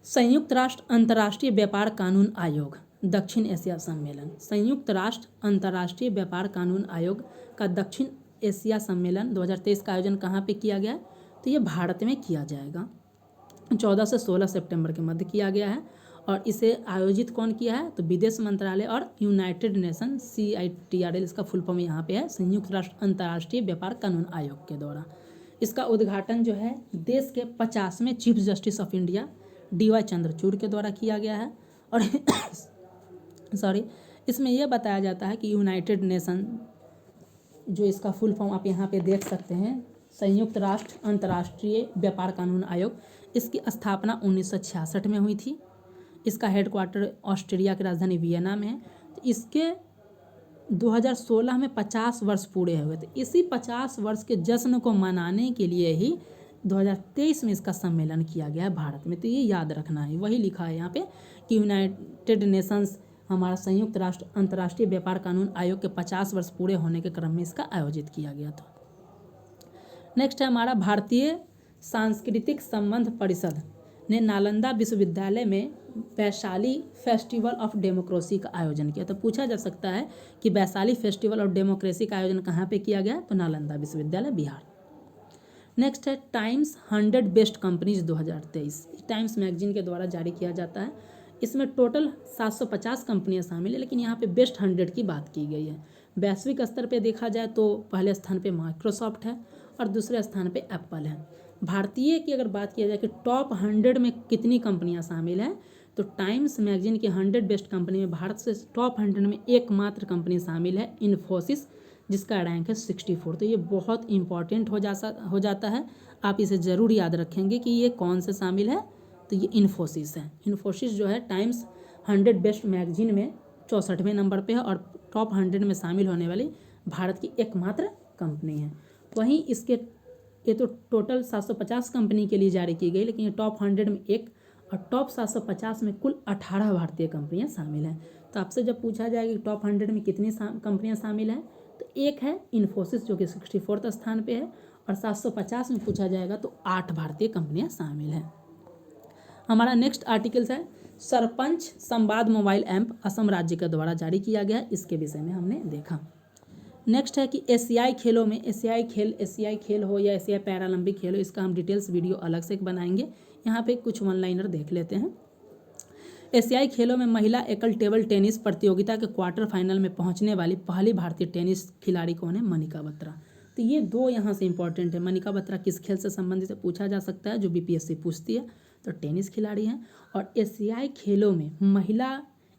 संयुक्त राष्ट्र अंतर्राष्ट्रीय व्यापार कानून आयोग दक्षिण एशिया सम्मेलन। संयुक्त राष्ट्र अंतर्राष्ट्रीय व्यापार कानून आयोग का दक्षिण एशिया सम्मेलन 2023 का आयोजन कहाँ पे किया गया है? तो ये भारत में किया जाएगा। 14 से 16 सितंबर के मध्य किया गया है और इसे आयोजित कौन किया है? तो विदेश मंत्रालय और यूनाइटेड नेशन CITRL इसका फुल फॉर्म यहाँ पे है, संयुक्त राष्ट्र अंतर्राष्ट्रीय व्यापार कानून आयोग के द्वारा। इसका उद्घाटन जो है देश के 50वें chief justice of India DY Chandrachud के द्वारा किया गया है। और इसमें यह बताया जाता है कि यूनाइटेड नेशन जो इसका फुल फॉर्म आप यहाँ पे देख सकते हैं, संयुक्त राष्ट्र अंतर्राष्ट्रीय व्यापार कानून आयोग, इसकी स्थापना 1966 में हुई थी। इसका हेडक्वार्टर ऑस्ट्रिया की राजधानी वियना में है। तो इसके 2016 में 50 वर्ष पूरे हुए थे। इसी 50 वर्ष के जश्न को मनाने के लिए ही 2023 में इसका सम्मेलन किया गया है भारत में। तो ये याद रखना है, वही लिखा है यहाँ पे कि यूनाइटेड नेशंस हमारा संयुक्त राष्ट्र अंतर्राष्ट्रीय व्यापार कानून आयोग के 50 वर्ष पूरे होने के क्रम में इसका आयोजित किया गया था। नेक्स्ट है हमारा भारतीय सांस्कृतिक संबंध परिषद ने नालंदा विश्वविद्यालय में वैशाली फेस्टिवल ऑफ डेमोक्रेसी का आयोजन किया। तो पूछा जा सकता है कि वैशाली फेस्टिवल ऑफ डेमोक्रेसी का आयोजन कहाँ पे किया गया? तो नालंदा विश्वविद्यालय बिहार। नेक्स्ट है times 100 best companies 2023। Times magazine के द्वारा जारी किया जाता है। इसमें टोटल 750 कंपनियां शामिल है, लेकिन यहाँ पे बेस्ट 100 की बात की गई है। वैश्विक स्तर पे देखा जाए तो पहले स्थान पे माइक्रोसॉफ्ट है और दूसरे स्थान पे एप्पल है। भारतीय की अगर बात किया जाए कि टॉप 100 में कितनी कंपनियां शामिल हैं, तो टाइम्स मैगजीन के 100 बेस्ट कंपनी में भारत से टॉप 100 में एकमात्र कंपनी शामिल है इन्फोसिस, जिसका रैंक है 64। तो ये बहुत इंपॉर्टेंट हो जाता है, आप इसे ज़रूर याद रखेंगे कि ये कौन से शामिल है। तो ये इन्फोसिस है। इन्फोसिस जो है टाइम्स 100 बेस्ट मैगजीन में 64वें नंबर पे है और टॉप 100 में शामिल होने वाली भारत की एकमात्र कंपनी है। वहीं इसके ये तो टोटल 750 कंपनी के लिए जारी की गई, लेकिन ये टॉप 100 में एक और टॉप 750 में कुल 18 भारतीय कंपनियां शामिल हैं। तो आपसे जब पूछा जाएगा कि टॉप 100 में कितनी कंपनियां शामिल हैं, तो एक है इन्फोसिस जो कि 64 स्थान पे है और 750 में पूछा जाएगा तो 8 भारतीय कंपनियां शामिल हैं। हमारा नेक्स्ट आर्टिकल्स है सरपंच संवाद मोबाइल ऐप असम राज्य के द्वारा जारी किया गया है, इसके विषय में हमने देखा। नेक्स्ट है कि एशियाई खेलों में एशियाई खेल हो या एशियाई पैरालंपिक खेल हो, इसका हम डिटेल्स वीडियो अलग से बनाएंगे। यहाँ पे कुछ वन लाइनर देख लेते हैं। एशियाई खेलों में महिला एकल टेबल टेनिस प्रतियोगिता के क्वार्टर फाइनल में पहुंचने वाली पहली भारतीय टेनिस खिलाड़ी कौन है? मनिका बत्रा। तो तो ये दो यहाँ से इंपॉर्टेंट है। मनिका बत्रा किस खेल से संबंधित है, पूछा जा सकता है, जो बीपीएससी पूछती है, तो टेनिस खिलाड़ी हैं। और एशियाई खेलों में महिला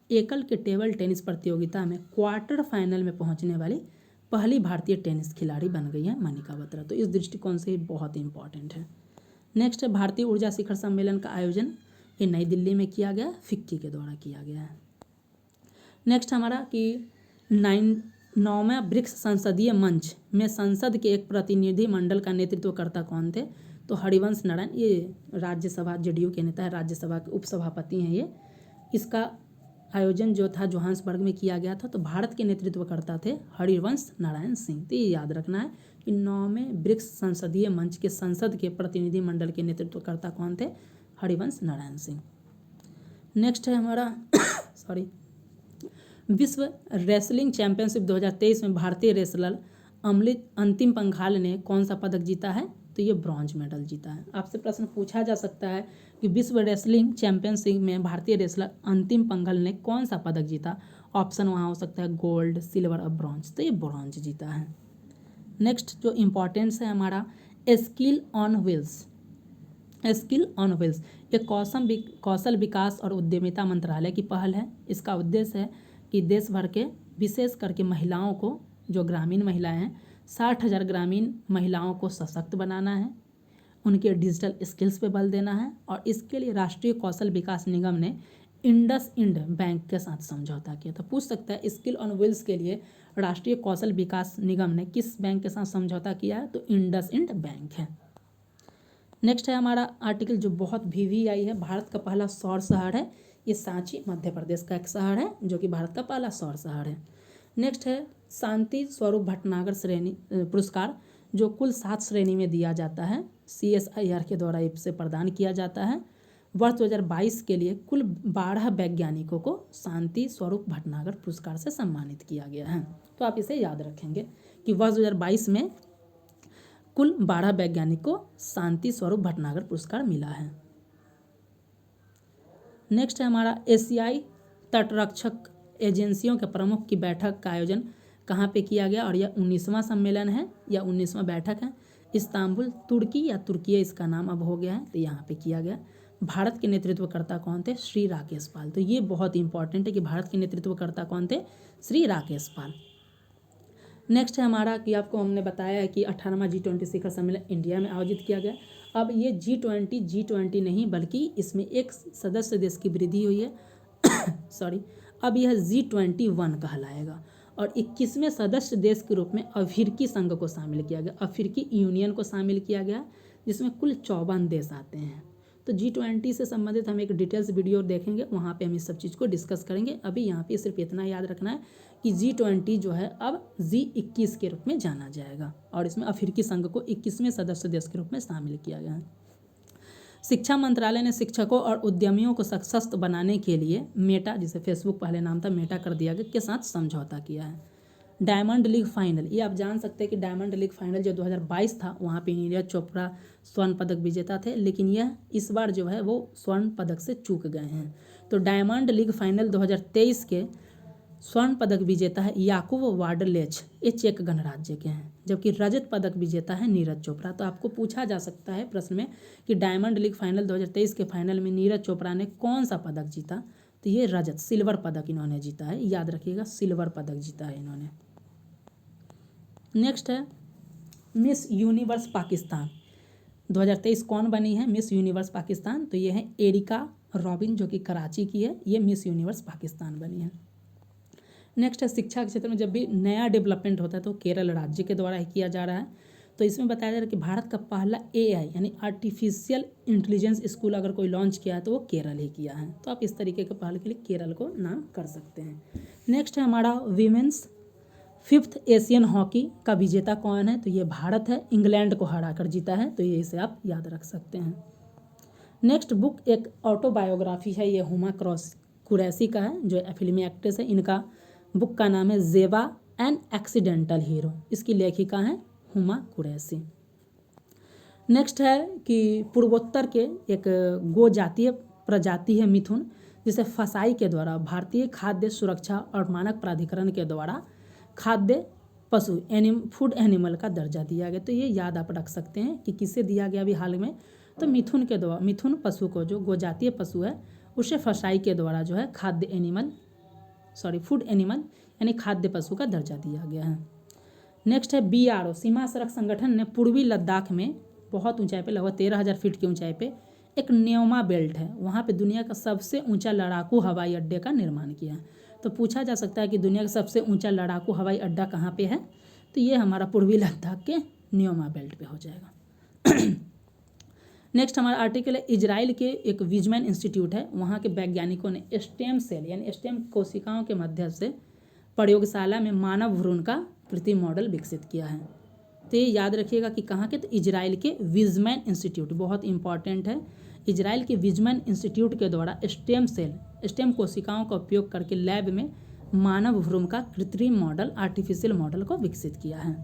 एकल के टेबल टेनिस प्रतियोगिता में क्वार्टर फाइनल में पहुंचने वाली पहली भारतीय टेनिस खिलाड़ी बन गई हैं मनिका बत्रा। तो इस दृष्टिकोण से बहुत इंपॉर्टेंट है। नेक्स्ट है भारतीय ऊर्जा शिखर सम्मेलन का आयोजन ये नई दिल्ली में किया गया, फिक्की के द्वारा किया गया है। नेक्स्ट हमारा कि 9वां ब्रिक्स संसदीय मंच में संसद के एक प्रतिनिधि मंडल का नेतृत्वकर्ता कौन थे, तो हरिवंश नारायण, ये राज्यसभा जेडीयू के नेता है, राज्यसभा के उपसभापति हैं ये। इसका आयोजन जो था जोहान्सबर्ग में किया गया था। तो भारत के नेतृत्वकर्ता थे हरिवंश नारायण सिंह। तो ये याद रखना है कि 9वें ब्रिक्स संसदीय मंच के संसद के प्रतिनिधि मंडल के नेतृत्वकर्ता कौन थे, हरिवंश नारायण सिंह। नेक्स्ट है हमारा विश्व रेसलिंग चैंपियनशिप 2023 में भारतीय रेसलर अंतिम पंघाल ने कौन सा पदक जीता है, तो ये ब्रॉन्ज मेडल जीता है। आपसे प्रश्न पूछा जा सकता है कि विश्व रेसलिंग चैंपियनशिप में भारतीय रेसलर अंतिम पंघल ने कौन सा पदक जीता। ऑप्शन वहाँ हो सकता है गोल्ड, सिल्वर और ब्रॉन्ज, तो ये ब्रॉन्ज जीता है। नेक्स्ट जो इम्पोर्टेंस है हमारा skill on wheels. Skill on wheels ये कौशल विकास और उद्यमिता मंत्रालय की पहल है। इसका उद्देश्य है कि देश भर के विशेष करके महिलाओं को, जो ग्रामीण महिलाएं हैं, 60,000 ग्रामीण महिलाओं को सशक्त बनाना है, उनके डिजिटल स्किल्स पे बल देना है। और इसके लिए राष्ट्रीय कौशल विकास निगम ने इंडसइंड बैंक के साथ समझौता किया। तो पूछ सकता है स्किल ऑन व्हील्स के लिए राष्ट्रीय कौशल विकास निगम ने किस बैंक के साथ समझौता किया है, तो इंडसइंड बैंक है। नेक्स्ट है हमारा आर्टिकल जो बहुत VVI है, भारत का पहला सौर शहर है, ये सांची मध्य प्रदेश का एक शहर है जो कि भारत का पहला सौर शहर है। नेक्स्ट है शांति स्वरूप भटनागर श्रेणी पुरस्कार, जो कुल 7 श्रेणी में दिया जाता है, CSIR के द्वारा इसे प्रदान किया जाता है। वर्ष 2022 के लिए कुल 12 वैज्ञानिकों को शांति स्वरूप भटनागर पुरस्कार से सम्मानित किया गया है। तो आप इसे याद रखेंगे कि वर्ष 2022 में कुल 12 वैज्ञानिकों को शांति स्वरूप भटनागर पुरस्कार मिला है। नेक्स्ट है हमारा एशियाई तटरक्षक एजेंसियों के प्रमुख की बैठक का आयोजन कहाँ पे किया गया, और यह 19वां सम्मेलन है या 19वां बैठक है। इस्तांबुल तुर्की या तुर्किया इसका नाम अब हो गया है, तो यहाँ पे किया गया। भारत के नेतृत्वकर्ता कौन थे, श्री राकेश पाल। तो ये बहुत इंपॉर्टेंट है कि भारत के नेतृत्वकर्ता कौन थे, श्री राकेश पाल। नेक्स्ट है हमारा कि आपको हमने बताया है कि 18वां G20 शिखर सम्मेलन इंडिया में आयोजित किया गया। अब ये G20 नहीं बल्कि इसमें एक सदस्य देश की वृद्धि हुई है अब यह G21 कहलाएगा। और 21वें सदस्य देश के रूप में अफ्रीकी संघ को शामिल किया गया, अफ्रीकी यूनियन को शामिल किया गया, जिसमें कुल 54 देश आते हैं। तो G20 से संबंधित हम एक डिटेल्स वीडियो देखेंगे, वहाँ पे हम इस सब चीज़ को डिस्कस करेंगे। अभी यहाँ पे सिर्फ इतना याद रखना है कि G20 जो है अब G21 के रूप में जाना जाएगा, और इसमें अफ्रीकी संघ को 21वें सदस्य देश के रूप में शामिल किया गया है। शिक्षा मंत्रालय ने शिक्षकों और उद्यमियों को सशक्त बनाने के लिए मेटा, जिसे फेसबुक पहले नाम था, मेटा कर दिया गया, के साथ समझौता किया है। डायमंड लीग फाइनल, ये आप जान सकते हैं कि डायमंड लीग फाइनल जो 2022 था, वहाँ पे नीरज चोपड़ा स्वर्ण पदक विजेता थे, लेकिन यह इस बार जो है वो स्वर्ण पदक से चूक गए हैं। तो डायमंड लीग फाइनल 2023 के स्वर्ण पदक विजेता है याकूब वाडलेच, ये चेक गणराज्य के हैं, जबकि रजत पदक विजेता है नीरज चोपड़ा। तो आपको पूछा जा सकता है प्रश्न में कि डायमंड लीग फाइनल 2023 के फाइनल में नीरज चोपड़ा ने कौन सा पदक जीता, तो ये रजत, सिल्वर पदक इन्होंने जीता है, याद रखिएगा, सिल्वर पदक जीता है इन्होंने। नेक्स्ट है मिस यूनिवर्स पाकिस्तान 2023 कौन बनी है मिस यूनिवर्स पाकिस्तान, तो ये है एरिका रॉबिन, जो कि कराची की है, ये मिस यूनिवर्स पाकिस्तान बनी है। नेक्स्ट है शिक्षा के क्षेत्र में जब भी नया डेवलपमेंट होता है तो केरल राज्य के द्वारा ही किया जा रहा है। तो इसमें बताया जा रहा है कि भारत का पहला AI यानी आर्टिफिशियल इंटेलिजेंस स्कूल अगर कोई लॉन्च किया है तो वो केरल ही किया है। तो आप इस तरीके के पहल के लिए केरल को नाम कर सकते हैं। नेक्स्ट है हमारा वीमेंस 5th एशियन हॉकी का विजेता कौन है, तो ये भारत है, इंग्लैंड को हराकर जीता है, तो ये इसे आप याद रख सकते हैं। नेक्स्ट बुक एक ऑटोबायोग्राफी है, ये हुमा कुरैशी का है, जो फिल्मी एक्ट्रेस है। इनका बुक का नाम है जेबा एन एक्सीडेंटल हीरो, इसकी लेखिका हैं हुमा कुरैशी। नेक्स्ट है कि पूर्वोत्तर के एक गो जातीय प्रजाति है मिथुन, जिसे फसाई के द्वारा भारतीय खाद्य सुरक्षा और मानक प्राधिकरण के द्वारा खाद्य पशु फूड एनिमल का दर्जा दिया गया। तो ये याद आप रख सकते हैं कि किसे दिया गया अभी हाल में, तो मिथुन के द्वारा, मिथुन पशु को जो गोजातीय पशु है उसे फसाई के द्वारा जो है फूड एनिमल यानी खाद्य पशु का दर्जा दिया गया है। नेक्स्ट है BRO, सीमा सड़क संगठन ने पूर्वी लद्दाख में बहुत ऊंचाई पे, लगभग 13,000 फीट की ऊंचाई पे एक न्योमा बेल्ट है, वहाँ पे दुनिया का सबसे ऊंचा लड़ाकू हवाई अड्डे का निर्माण किया है। तो पूछा जा सकता है कि दुनिया का सबसे ऊंचा लड़ाकू हवाई अड्डा कहाँ पे है, तो ये हमारा पूर्वी लद्दाख के न्योमा बेल्ट पे हो जाएगा। नेक्स्ट हमारा आर्टिकल है इजराइल के एक विजमैन इंस्टीट्यूट है, वहाँ के वैज्ञानिकों ने स्टेम सेल यानी स्टेम कोशिकाओं के माध्यम से प्रयोगशाला में मानव भ्रूण का कृत्रिम मॉडल विकसित किया है। तो ये याद रखिएगा कि कहाँ के, तो इजराइल के विजमैन इंस्टीट्यूट, बहुत इंपॉर्टेंट है। इजराइल के विजमैन इंस्टीट्यूट के द्वारा स्टेम कोशिकाओं का उपयोग करके लैब में मानव भ्रूण का कृत्रिम मॉडल, आर्टिफिशियल मॉडल को विकसित किया है।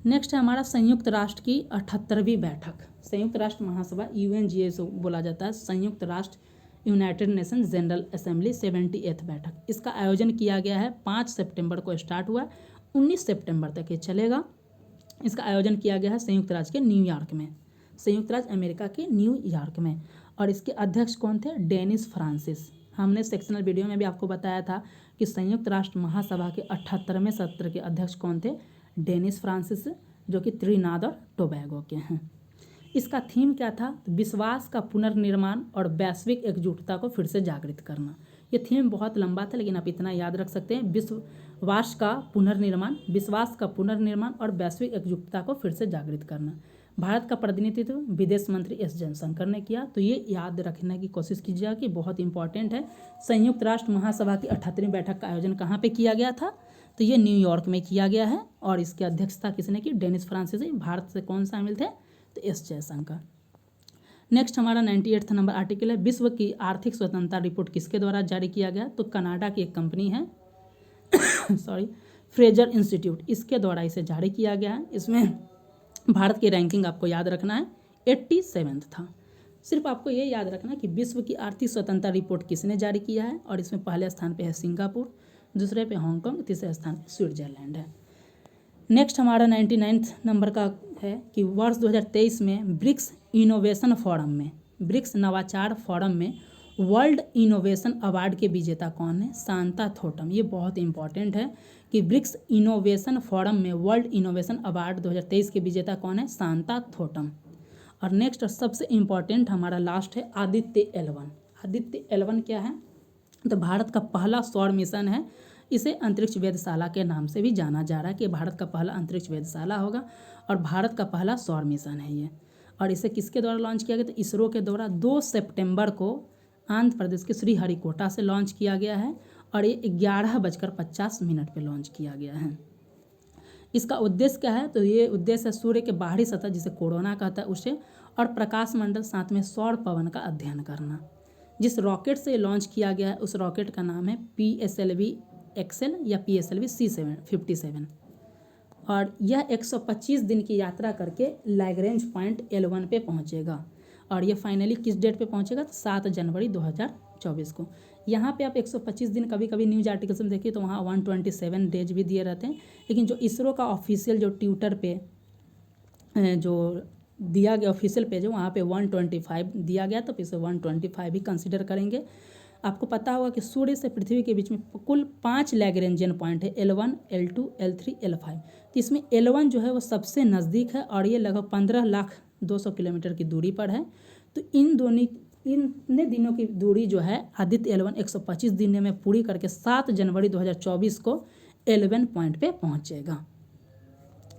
नेक्स्ट है हमारा संयुक्त राष्ट्र की 78वीं बैठक, संयुक्त राष्ट्र महासभा UNGA बोला जाता है, संयुक्त राष्ट्र United nation general assembly 78th बैठक। इसका आयोजन किया गया है 5 सितंबर को स्टार्ट हुआ, 19 सितंबर तक ये चलेगा। इसका आयोजन किया गया है संयुक्त राज्य के न्यूयॉर्क में, संयुक्त राज्य अमेरिका के न्यूयॉर्क में। और इसके अध्यक्ष कौन थे, डेनिस फ्रांसिस। हमने सेक्शनल वीडियो में भी आपको बताया था कि संयुक्त राष्ट्र महासभा के 78वें सत्र के अध्यक्ष कौन थे, डेनिस फ्रांसिस, जो कि त्रिनाद और टोबैगो के हैं। इसका थीम क्या था, विश्वास का पुनर्निर्माण और वैश्विक एकजुटता को फिर से जागृत करना। ये थीम बहुत लंबा था, लेकिन आप इतना याद रख सकते हैं, विश्वास का पुनर्निर्माण और वैश्विक एकजुटता को फिर से जागृत करना। भारत का प्रतिनिधित्व विदेश मंत्री S जयशंकर ने किया। तो ये याद रखने की कोशिश कीजिएगा कि बहुत इंपॉर्टेंट है। संयुक्त राष्ट्र महासभा की 78वीं बैठक का आयोजन कहाँ पे किया गया था, तो ये न्यूयॉर्क में किया गया है। और इसकी अध्यक्षता किसने की, डेनिस फ्रांसिस। भारत से कौन शामिल थे, तो S जयशंकर। नेक्स्ट हमारा 98 नंबर आर्टिकल है विश्व की आर्थिक स्वतंत्रता रिपोर्ट किसके द्वारा जारी किया गया, तो कनाडा की एक कंपनी है फ्रेजर इंस्टीट्यूट, इसके द्वारा इसे जारी किया गया है। इसमें भारत की रैंकिंग आपको याद रखना है 87th था। सिर्फ आपको ये याद रखना कि विश्व की आर्थिक स्वतंत्रता रिपोर्ट किसने जारी किया है, और इसमें पहले स्थान पे है सिंगापुर, दूसरे पे हांगकांग, तीसरे स्थान पे स्विट्जरलैंड है। नेक्स्ट हमारा 99 नंबर का है कि वर्ष 2023 में ब्रिक्स नवाचार फोरम में वर्ल्ड इनोवेशन अवार्ड के विजेता कौन है, सांता थोटम। ये बहुत इंपॉर्टेंट है कि ब्रिक्स इनोवेशन फोरम में वर्ल्ड इनोवेशन अवार्ड 2023 के विजेता कौन है, सांता थोटम। और नेक्स्ट और सबसे इम्पॉर्टेंट हमारा लास्ट है आदित्य L1। आदित्य L1 क्या है, तो भारत का पहला सौर मिशन है। इसे अंतरिक्ष वेधशाला के नाम से भी जाना जा रहा है कि भारत का पहला अंतरिक्ष वेधशाला होगा, और भारत का पहला सौर मिशन है ये। और इसे किसके द्वारा लॉन्च किया गया, तो इसरो के द्वारा 2 सितंबर को आंध्र प्रदेश के श्रीहरिकोटा से लॉन्च किया गया है, और ये 11:50 पे लॉन्च किया गया है। इसका उद्देश्य क्या है, तो ये उद्देश्य है सूर्य के बाहरी सतह, जिसे कोरोना कहता है, उसे और प्रकाश मंडल साथ में सौर पवन का अध्ययन करना। जिस रॉकेट से लॉन्च किया गया है उस रॉकेट का नाम है PSLV XL या PSLV C57, और यह 125 दिन की यात्रा करके लैग्रेंज पॉइंट L1 पे पहुंचेगा। और ये फाइनली किस डेट पे पहुंचेगा, तो 7 जनवरी 2024 को। यहाँ पे आप 125 दिन, कभी कभी न्यूज आर्टिकल्स में देखिए तो वहाँ 127 डेज भी दिए रहते हैं, लेकिन जो इसरो का ऑफिशियल जो ट्विटर पे जो दिया गया ऑफिशियल पेज है वहाँ पे 125 दिया गया, तो इसे 125 भी कंसिडर करेंगे। आपको पता होगा कि सूर्य से पृथ्वी के बीच में कुल 5 लैग्रेंजियन पॉइंट है, L1, L2, L3, L5। तो इसमें L1 जो है वो सबसे नज़दीक है, और ये लगभग 15,200,000 किलोमीटर की दूरी पर है। तो इतने दिनों की दूरी जो है आदित्य L1 125 दिन में पूरी करके 7 जनवरी 2024 को L1 पॉइंट पे पहुंचेगा।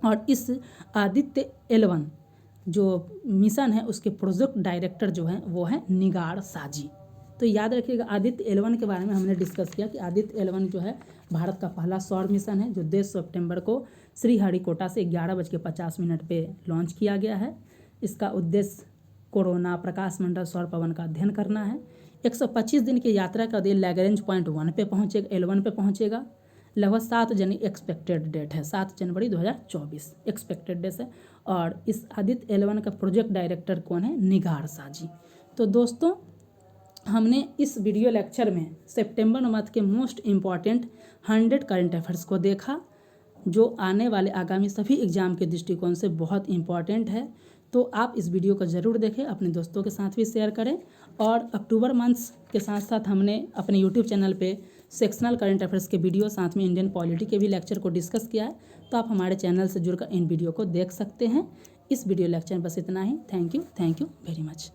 और इस आदित्य L1 जो मिशन है उसके प्रोजेक्ट डायरेक्टर जो है वो है निगार साजी। तो याद रखिएगा आदित्य L1 के बारे में हमने डिस्कस किया कि आदित्य L1 जो है भारत का पहला सौर मिशन है, जो 2 सितंबर को श्रीहरिकोटा से 11:50 पे लॉन्च किया गया है। इसका उद्देश्य कोरोना, प्रकाश मंडल, सौर पवन का अध्ययन करना है। 125 दिन की यात्रा का दिन लैग्रेंज पॉइंट 1 पे पहुँचेगा, L1 पे पहुँचेगा। लगभग 7 जनवरी एक्सपेक्टेड डेट है, 7 जनवरी 2024 एक्सपेक्टेड डेट है। और इस आदित्य L1 का प्रोजेक्ट डायरेक्टर कौन है, निगार साजी। तो दोस्तों हमने इस वीडियो लेक्चर में सितंबर मंथ के मोस्ट इम्पॉर्टेंट 100 करंट अफेयर्स को देखा, जो आने वाले आगामी सभी एग्ज़ाम के दृष्टिकोण से बहुत इम्पॉर्टेंट है। तो आप इस वीडियो को ज़रूर देखें, अपने दोस्तों के साथ भी शेयर करें। और अक्टूबर मंथ्स के साथ साथ हमने अपने यूट्यूब चैनल पे सेक्शनल करंट अफेयर्स के वीडियो, साथ में इंडियन पॉलिटी के भी लेक्चर को डिस्कस किया है, तो आप हमारे चैनल से जुड़कर इन वीडियो को देख सकते हैं। इस वीडियो लेक्चर में बस इतना ही। Thank you very much.